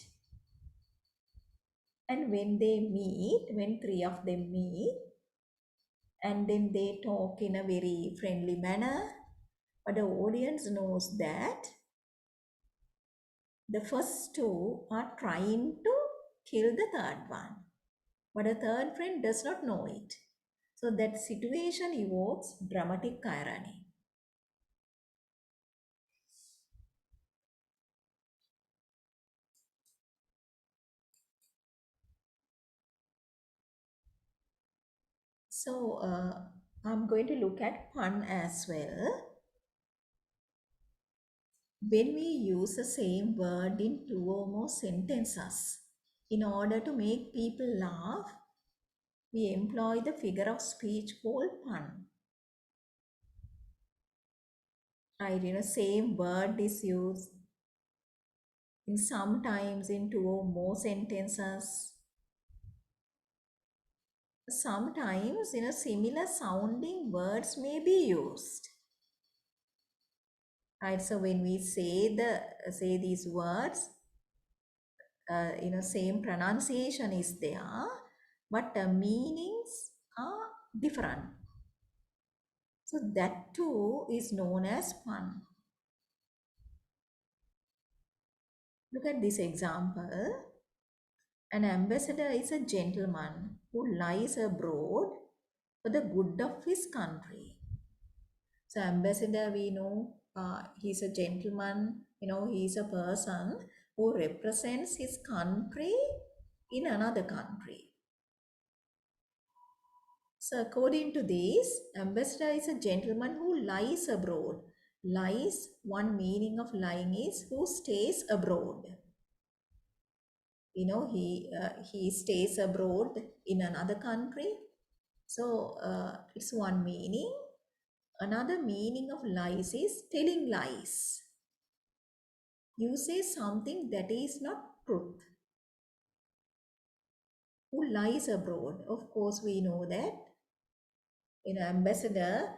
And when they meet, when three of them meet, and then they talk in a very friendly manner, but the audience knows that the first two are trying to kill the third one, but the third friend does not know it. So that situation evokes dramatic irony. So I'm going to look at pun as well. When we use the same word in two or more sentences, in order to make people laugh, we employ the figure of speech called pun. Right, same word is used in sometimes in two or more sentences. Sometimes, similar sounding words may be used. Right, so when we say these words, same pronunciation is there, but the meanings are different. So that too is known as pun. Look at this example. An ambassador is a gentleman who lies abroad for the good of his country. So ambassador, we know he's a gentleman, he's a person who represents his country in another country. So according to this, ambassador is a gentleman who lies abroad. Lies, one meaning of lying is who stays abroad. He stays abroad in another country. So it's one meaning. Another meaning of lies is telling lies. You say something that is not truth. Who lies abroad? Of course, we know that ambassador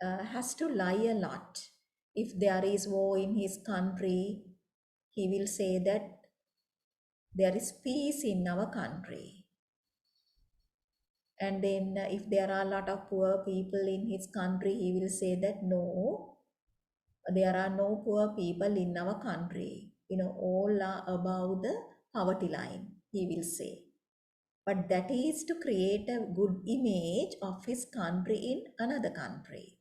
has to lie a lot. If there is war in his country, he will say that there is peace in our country. And then if there are a lot of poor people in his country, he will say that no, there are no poor people in our country. All are above the poverty line, he will say. But that is to create a good image of his country in another country.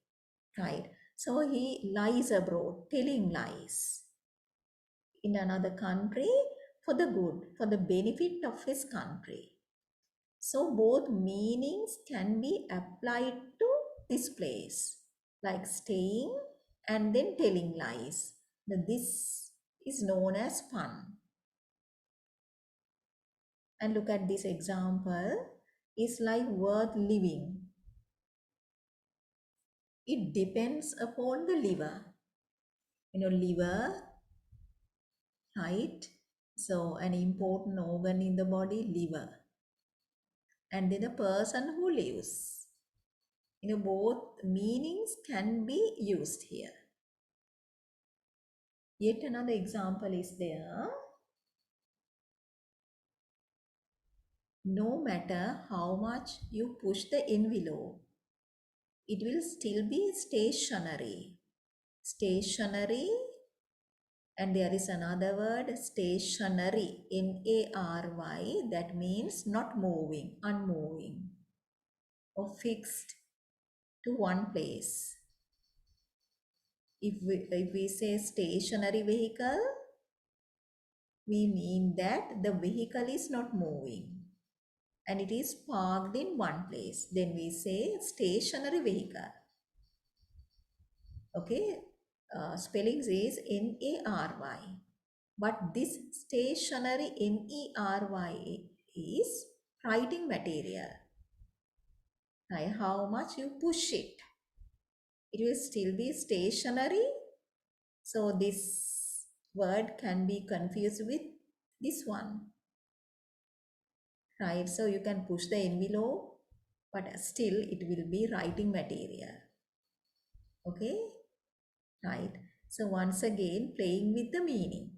Right? So he lies abroad, telling lies in another country for the good, for the benefit of his country. So both meanings can be applied to this place, like staying and then telling lies. This is known as pun. And look at this example. Is life worth living? It depends upon the liver. Liver, right? So an important organ in the body, liver. And then the person who lives. Both meanings can be used here. Yet another example is there. No matter how much you push the envelope, it will still be stationary. Stationary, and there is another word, stationary, N-A-R-Y, that means not moving, unmoving, or fixed to one place. If we say stationary vehicle, we mean that the vehicle is not moving and it is parked in one place. Then we say stationary vehicle. Okay, spellings is N-A-R-Y. But this stationary N-E-R-Y is writing material. Right? How much you push it, it will still be stationary. So this word can be confused with this one. Right? So you can push the envelope, but still it will be writing material. Okay? Right? So once again, playing with the meaning.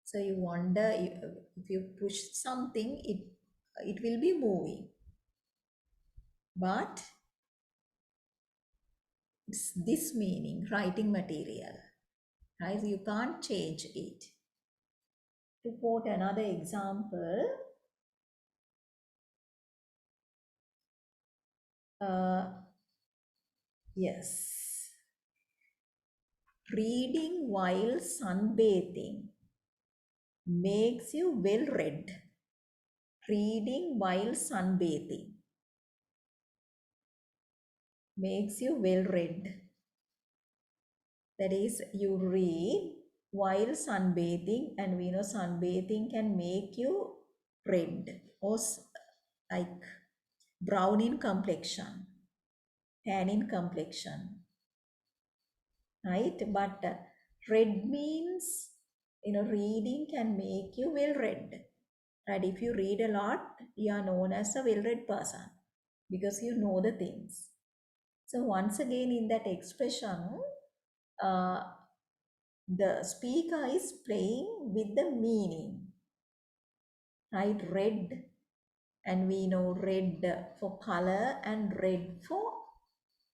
So you wonder if you push something, it will be moving. But it's this meaning, writing material, right? You can't change it. To quote another example, uh, yes, reading while sunbathing makes you well read. Reading while sunbathing makes you well read. That is, you read while sunbathing, and we know sunbathing can make you red or like brown in complexion, tan in complexion, right? But red means, reading can make you well read, right? If you read a lot, you are known as a well read person because you know the things. So once again, in that expression, uh, the speaker is playing with the meaning, right? Red, and we know red for color and red for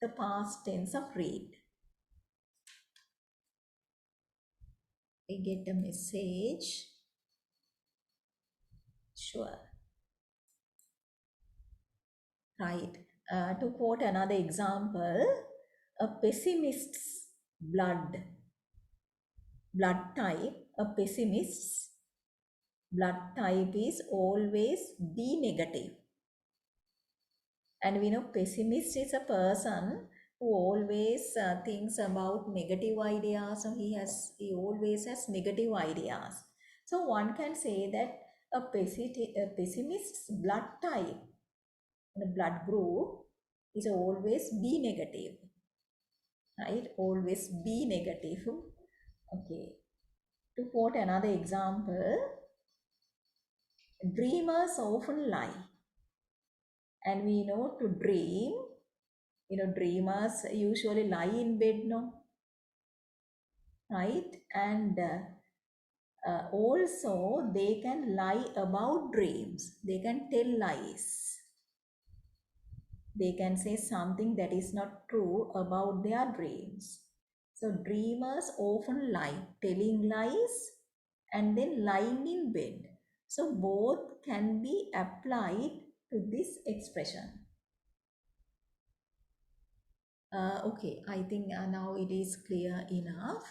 the past tense of read. I get a message. Sure. Right. To quote another example, a pessimist's blood type, a pessimist's blood type is always B negative. And we know pessimist is a person who always thinks about negative ideas, so he always has negative ideas. So one can say that a pessimist's blood type, the blood group, is always B negative, right? Always B negative. Okay. To quote another example, dreamers often lie. And we know to dream, dreamers usually lie in bed, no? Right? And also they can lie about dreams. They can tell lies. They can say something that is not true about their dreams. So dreamers often lie, telling lies and then lying in bed. So both can be applied to this expression. Okay, I think now it is clear enough.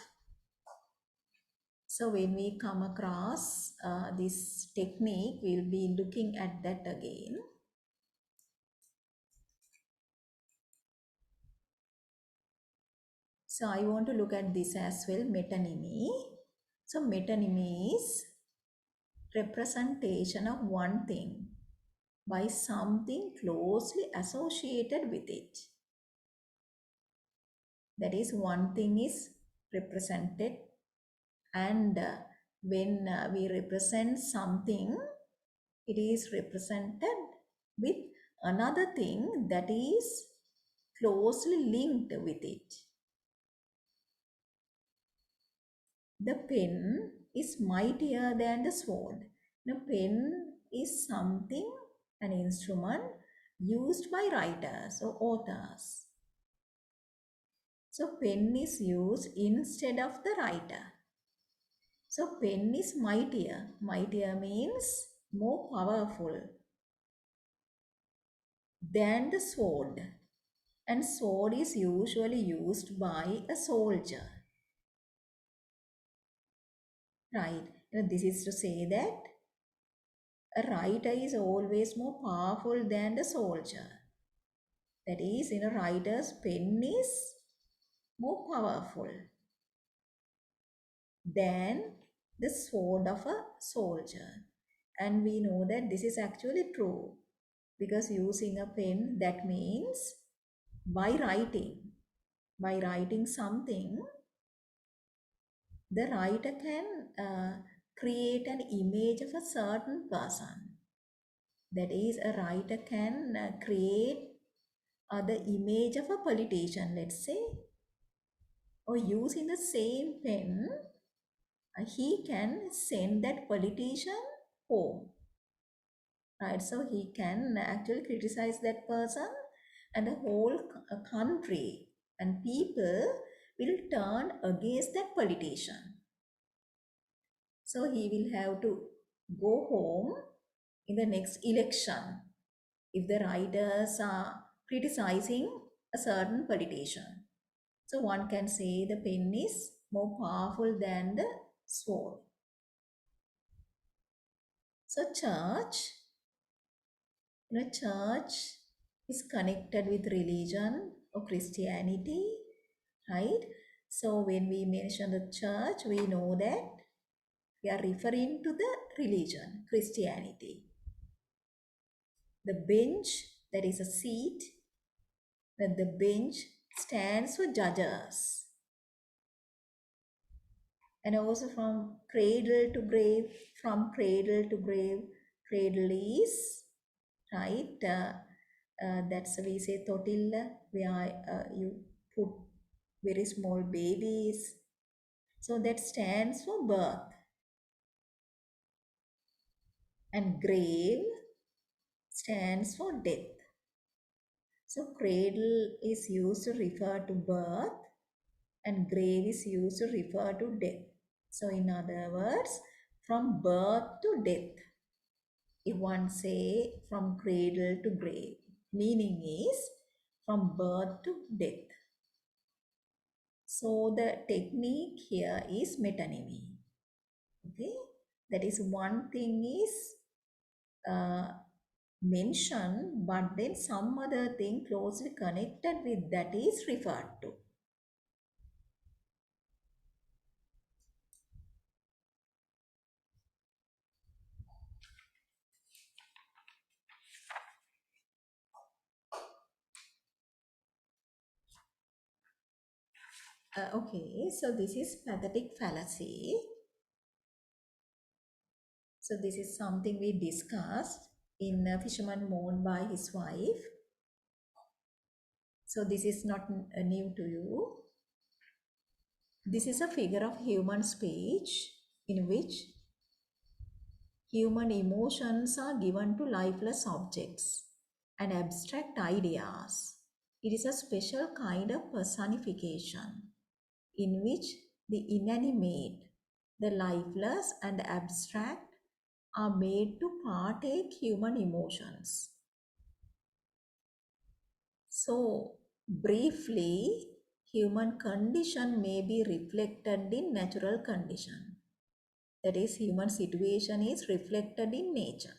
So when we come across this technique, we'll be looking at that again. So I want to look at this as well, metonymy. So metonymy is representation of one thing by something closely associated with it. That is, one thing is represented, and when we represent something, it is represented with another thing that is closely linked with it. The pen is mightier than the sword. The pen is something, an instrument used by writers or authors. So pen is used instead of the writer. So pen is mightier. Mightier means more powerful than the sword. And sword is usually used by a soldier. Right. This is to say that a writer is always more powerful than the soldier. That is, a writer's pen is more powerful than the sword of a soldier. And we know that this is actually true because using a pen, that means by writing something, the writer can create an image of a certain person. That is, a writer can create the image of a politician, let's say, or using the same pen, he can send that politician home, right? So he can actually criticize that person, and the whole country and people will turn against that politician. So he will have to go home in the next election if the writers are criticizing a certain politician. So one can say the pen is more powerful than the sword. So church is connected with religion or Christianity, right? So when we mention the church, we know that we are referring to the religion, Christianity. The bench, that is a seat, that the bench stands for judges. And also from cradle to grave, from cradle to grave, cradle is, right? That's we say totilla, where you put very small babies. So that stands for birth. And grave stands for death. So cradle is used to refer to birth and grave is used to refer to death. So in other words, from birth to death, if one say from cradle to grave, meaning is from birth to death. So the technique here is metonymy. Okay, that is one thing is uh, mentioned, but then some other thing closely connected with that is referred to. Okay, so this is pathetic fallacy. So this is something we discussed in Fisherman Mourned by His Wife. So this is not new to you. This is a figure of human speech in which human emotions are given to lifeless objects and abstract ideas. It is a special kind of personification in which the inanimate, the lifeless, and the abstract are made to partake human emotions. So, briefly, human condition may be reflected in natural condition. That is, human situation is reflected in nature.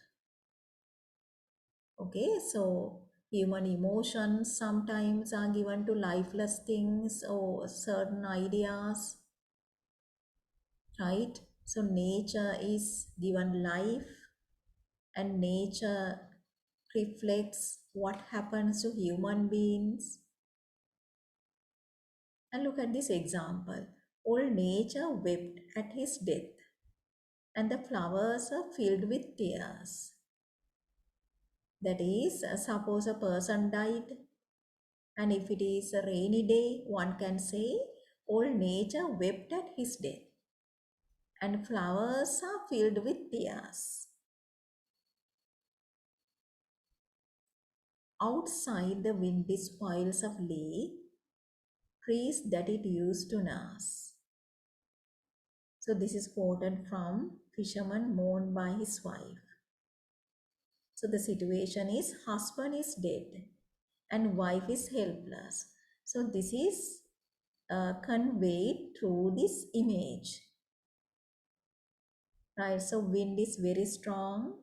Okay, so human emotions sometimes are given to lifeless things or certain ideas, right? So nature is given life and nature reflects what happens to human beings. And look at this example. All nature wept at his death, and the flowers are filled with tears. That is, suppose a person died, and if it is a rainy day, one can say, all nature wept at his death, and flowers are filled with tears. Outside, the windy spoils of leaf, trees that it used to nurse. So this is quoted from Fisherman Mourned by His Wife. So the situation is husband is dead and wife is helpless. So this is conveyed through this image. Right, so wind is very strong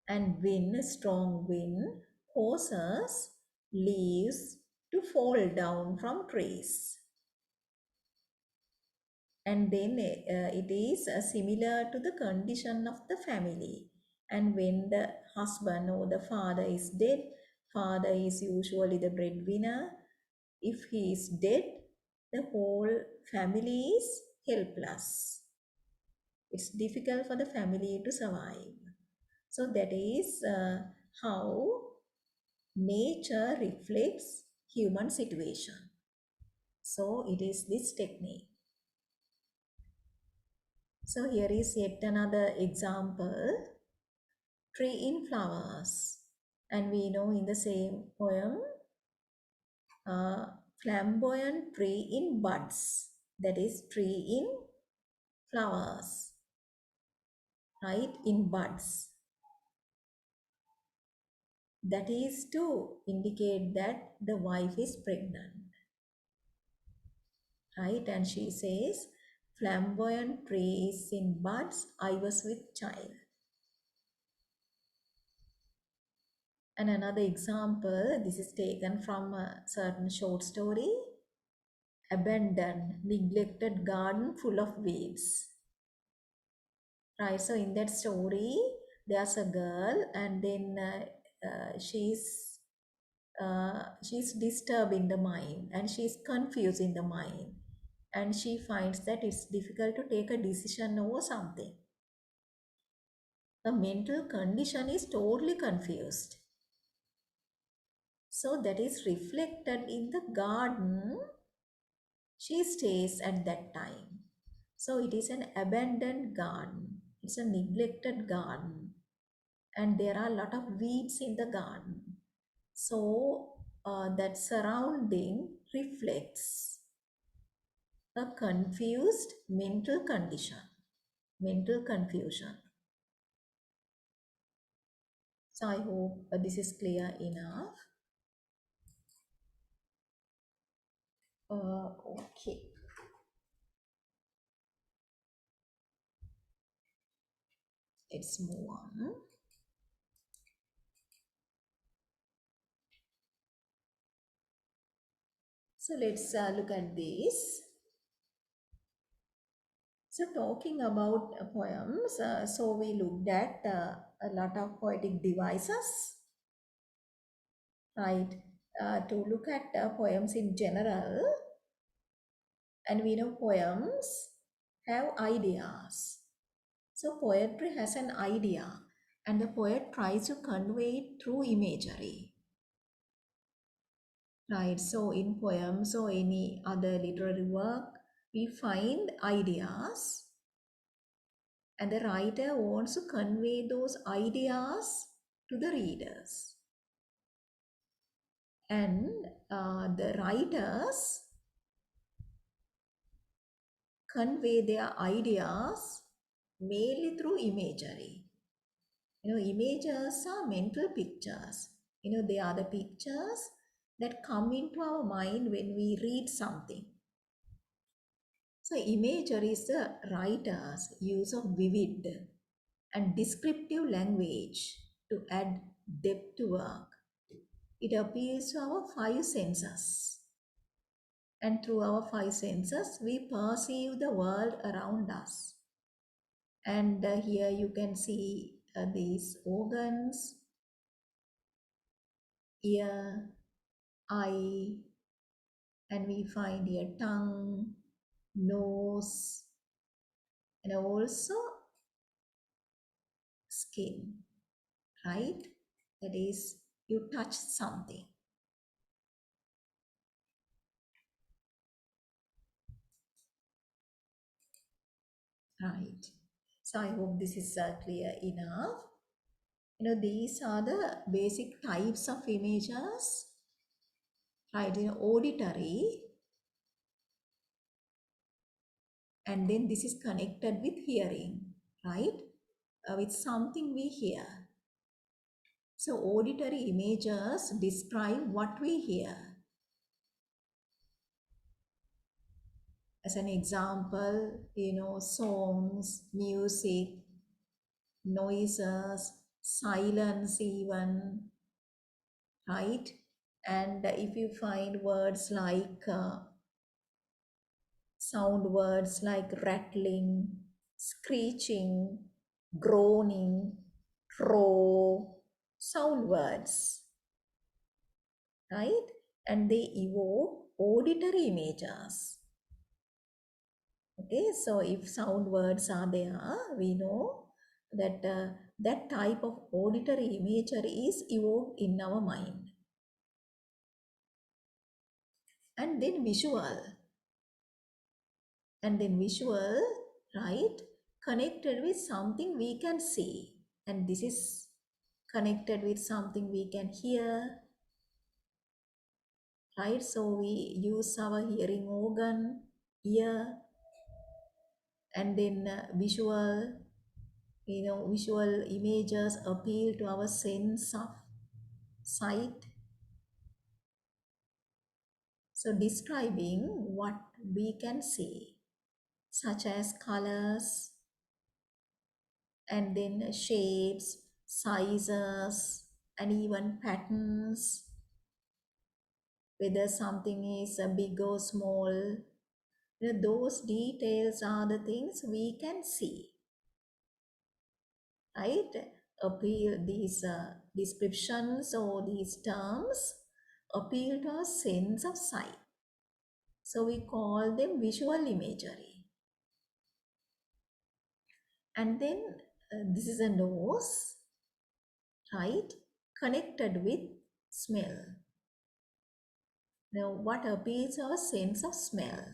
and strong wind causes leaves to fall down from trees. And then it is similar to the condition of the family. And when the husband or the father is dead, father is usually the breadwinner. If he is dead, the whole family is helpless. It's difficult for the family to survive. So that is how nature reflects human situation. So it is this technique. So here is yet another example, tree in flowers. And we know in the same poem, uh, flamboyant tree in buds. That is tree in flowers, right? In buds. That is to indicate that the wife is pregnant, right? And she says, flamboyant tree is in buds, I was with child. And another example, this is taken from a certain short story, abandoned, neglected garden full of weeds. Right, so in that story, there's a girl, and then she's disturbed in the mind, and she's confused in the mind, and she finds that it's difficult to take a decision over something. The mental condition is totally confused. So that is reflected in the garden she stays at that time. So it is an abandoned garden. It's a neglected garden. And there are a lot of weeds in the garden. So that surrounding reflects a confused mental condition, mental confusion. So I hope this is clear enough. Okay, let's move on. So let's look at this. So talking about poems, so we looked at a lot of poetic devices, right? To look at poems in general, and we know poems have ideas. So poetry has an idea, and the poet tries to convey it through imagery, right? So in poems or any other literary work, we find ideas, and the writer wants to convey those ideas to the readers. And the writers convey their ideas mainly through imagery. Images are mental pictures. They are the pictures that come into our mind when we read something. So imagery is the writer's use of vivid and descriptive language to add depth to work. It appeals to our five senses. And through our five senses, we perceive the world around us. And here you can see these organs, ear, eye, and we find here tongue, nose, and also skin, right? That is, you touch something, right? So I hope this is clear enough. These are the basic types of images, right? Auditory, and then this is connected with hearing, right? With something we hear. So auditory images describe what we hear. As an example, songs, music, noises, silence even, right? And if you find words like sound words like rattling, screeching, groaning, roar, sound words, right? And they evoke auditory images. Okay, so if sound words are there, we know that that type of auditory imagery is evoked in our mind. And then visual, right, connected with something we can see, and this is connected with something we can hear, right? So we use our hearing organ, ear, and then visual, visual images appeal to our sense of sight. So describing what we can see, such as colors, and then shapes, sizes, and even patterns, whether something is big or small. Those details are the things we can see, right? Appeal these descriptions or these terms appeal to our sense of sight. So we call them visual imagery. And then this is a nose, right? Connected with smell. Now, what appeals our sense of smell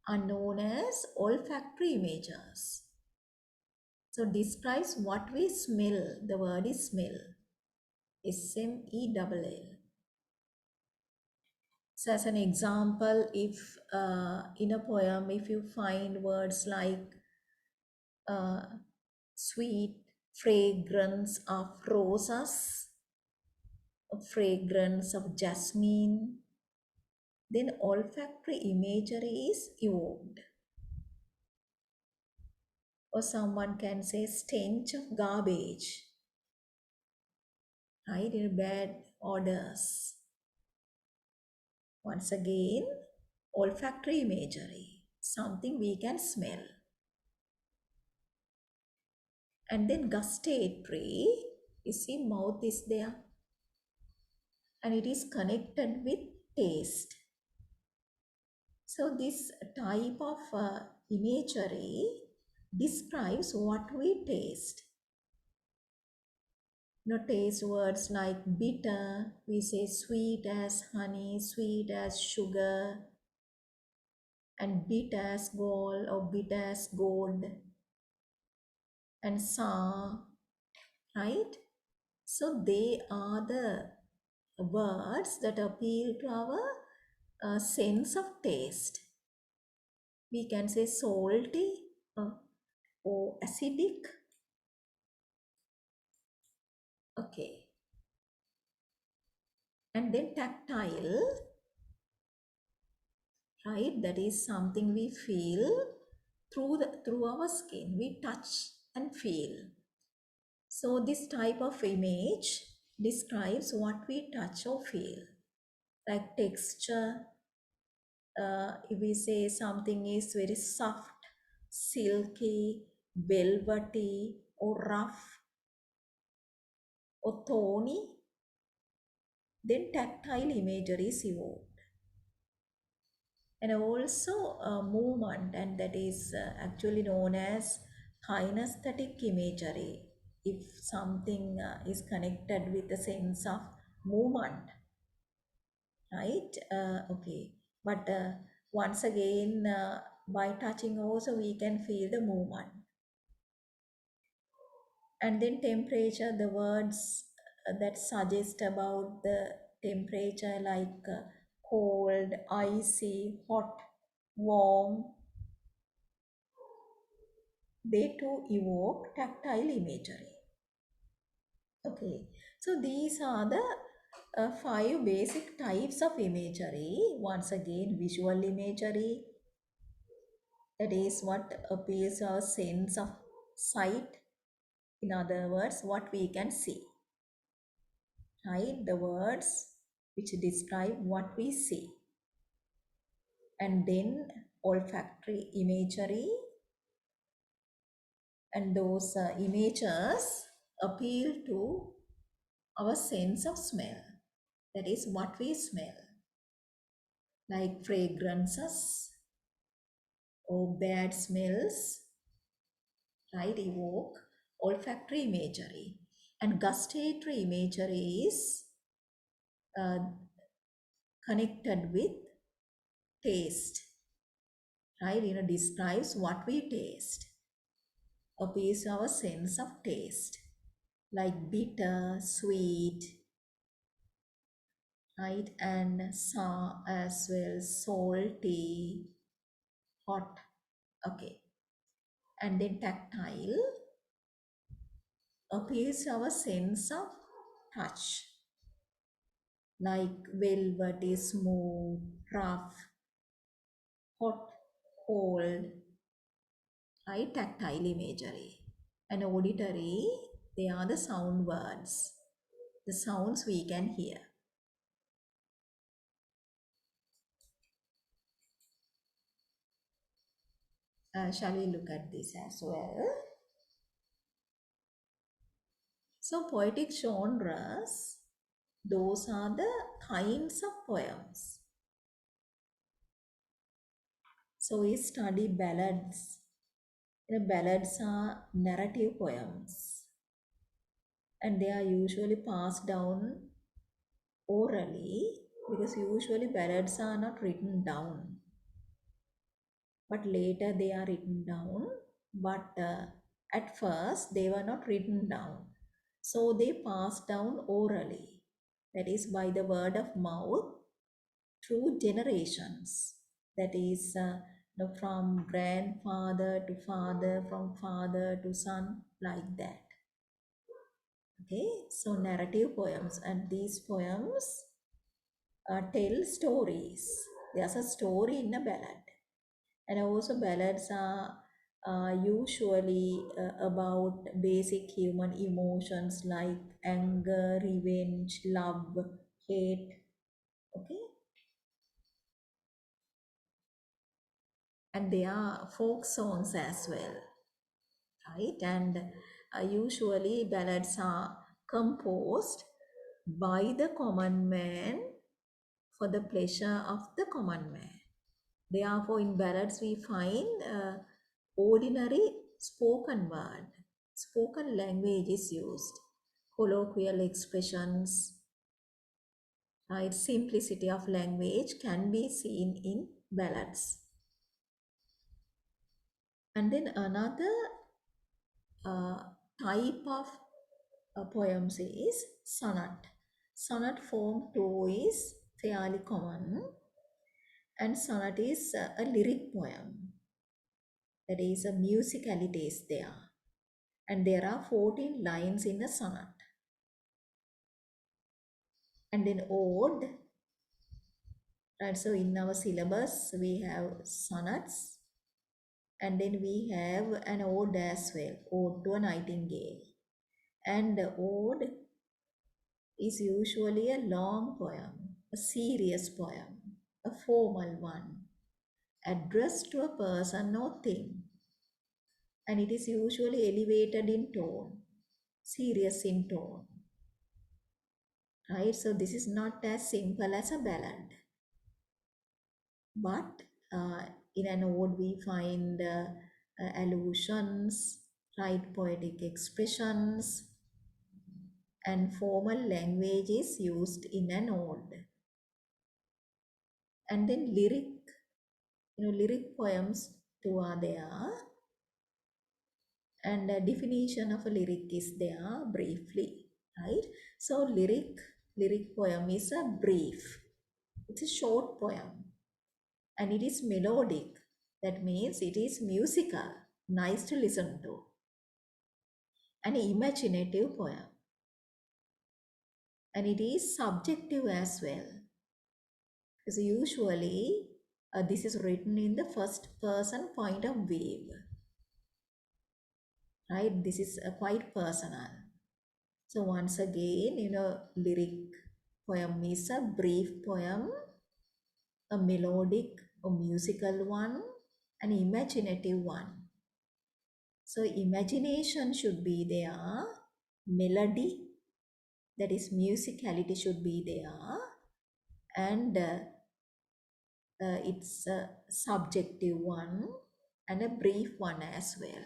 are known as olfactory images. So describes what we smell. The word is smell. SMELL. So as an example, if in a poem, if you find words like uh, sweet fragrance of roses, a fragrance of jasmine, then olfactory imagery is evoked. Or someone can say stench of garbage, right? In bad odors. Once again, olfactory imagery, something we can smell. And then gustatory, you see mouth is there and it is connected with taste. So this type of imagery describes what we taste. Taste words like bitter, we say sweet as honey, sweet as sugar, and bitter as gold or bitter as gold, and sour, right? So they are the words that appeal to our sense of taste. We can say salty or acidic. Okay. And then tactile, right? That is something we feel through our skin. We touch and feel. So this type of image describes what we touch or feel, like texture. If we say something is very soft, silky, velvety, or rough, or thorny, then tactile imagery is evoked. And also movement, and that is actually known as kinesthetic imagery. If something is connected with a sense of movement, right? Okay, but once again, by touching also we can feel the movement. And then temperature, the words that suggest about the temperature, like cold, icy, hot, warm, they too evoke tactile imagery. Okay, so these are the 5 basic types of imagery. Once again, visual imagery, that is what appeals our sense of sight. In other words, what we can see. Right? The words which describe what we see. And then olfactory imagery, and those images appeal to our sense of smell. That is what we smell, like fragrances or bad smells, right? Evoke olfactory imagery. And gustatory imagery is uh, connected with taste, right? Describes what we taste. appeals our sense of taste, like bitter, sweet, right? And sour as well, salty, hot. Okay. And then tactile appeals our sense of touch, like velvet is smooth, rough, hot, cold, right? Tactile imagery. And auditory, they are the sound words, the sounds we can hear. Shall we look at this as well? So, poetic genres, those are the kinds of poems. So, we study ballads. Ballads are narrative poems, and they are usually passed down orally, because usually ballads are not written down, but later they are written down. But at first they were not written down, so they passed down orally, that is by the word of mouth through generations, that is from grandfather to father, from father to son, like that. Okay, so narrative poems, and these poems tell stories. There's a story in a ballad, and also ballads are usually about basic human emotions like anger, revenge, love, hate. Okay, and they are folk songs as well, right? And usually ballads are composed by the common man for the pleasure of the common man. Therefore, in ballads we find ordinary spoken word, spoken language is used, colloquial expressions, right? Simplicity of language can be seen in ballads. And then another uh, type of poems is sonnet. Sonnet form too is fairly common, and sonnet is a lyric poem. That is, a musicality is there, and there are 14 lines in a sonnet. And then ode, right? So in our syllabus we have sonnets, and then we have an ode as well, ode to a nightingale. And the ode is usually a long poem, a serious poem, a formal one, addressed to a person or thing, and it is usually elevated in tone, serious in tone, right? So this is not as simple as a ballad, but uh, in an ode we find allusions, right? Poetic expressions, and formal language is used in an ode. And then lyric poems too are there, and a definition of a lyric is there briefly, right? So lyric poem is a brief, it's a short poem, and it is melodic, that means it is musical, nice to listen to, an imaginative poem, and it is subjective as well, because usually this is written in the first person point of view, right? This is quite personal. So once again, lyric poem is a brief poem, a melodic or musical one, an imaginative one. So imagination should be there, melody, that is musicality, should be there, and it's a subjective one and a brief one as well,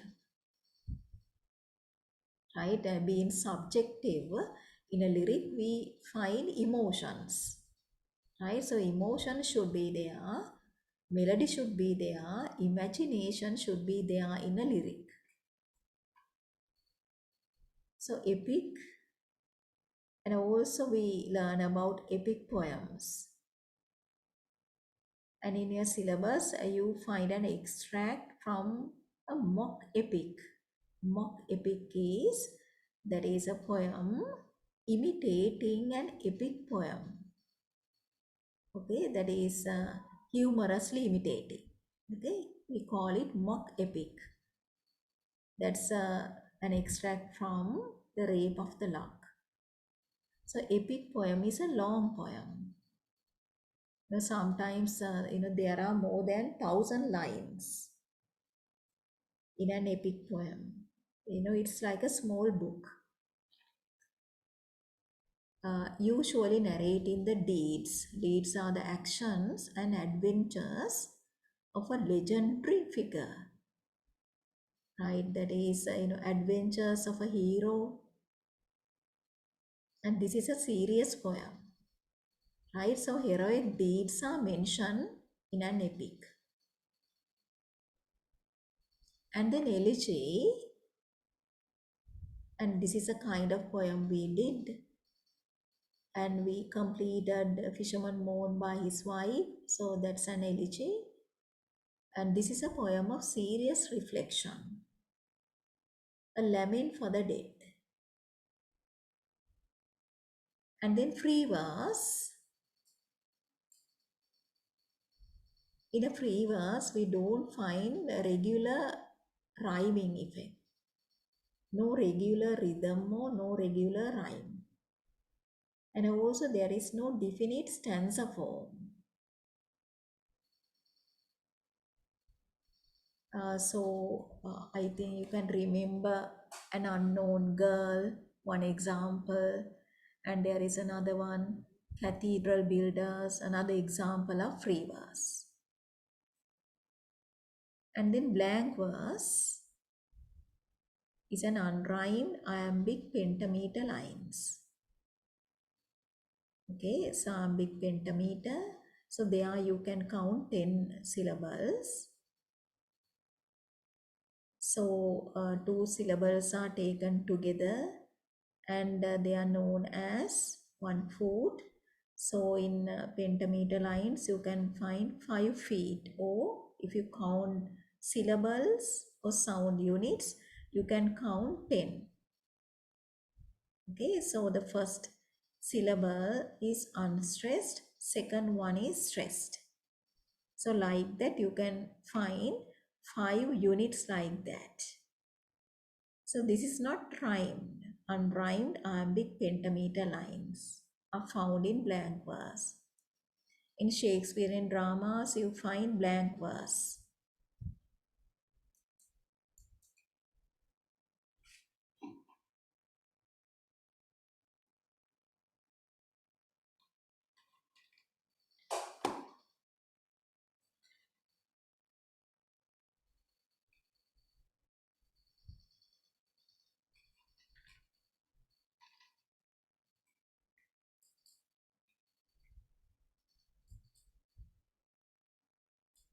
right? Being subjective, in a lyric we find emotions, right? So emotion should be there, melody should be there, imagination should be there in a lyric. So epic, and also we learn about epic poems. And in your syllabus, you find an extract from a mock epic. Mock epic is, that is a poem imitating an epic poem. Okay, that is humorously imitating. Okay, we call it mock epic. That's an extract from The Rape of the Lock. So epic poem is a long poem. Sometimes there are more than 1,000 lines in an epic poem. It's like a small book. Usually narrating the deeds. Deeds are the actions and adventures of a legendary figure, right? That is, adventures of a hero. And this is a serious poem, right? So heroic deeds are mentioned in an epic. And then elegy, and this is a kind of poem we did. And we completed Fisherman Mourned by His Wife. So that's an elegy. And this is a poem of serious reflection, a lament for the dead. And then free verse. In a free verse, we don't find a regular rhyming effect. No regular rhythm or no regular rhyme. And also there is no definite stanza form. I think you can remember An Unknown Girl, one example, and there is another one, Cathedral Builders, another example of free verse. And then blank verse is an unrhymed iambic pentameter lines. Okay, so iambic pentameter. So there you can count 10 syllables. So two syllables are taken together and they are known as one foot. So in pentameter lines, you can find 5 feet, or if you count syllables or sound units, you can count 10. Okay, so the first syllable is unstressed, second one is stressed. So like that, you can find 5 units like that. So this is not rhymed. Unrhymed iambic pentameter lines are found in blank verse. In Shakespearean dramas, you find blank verse.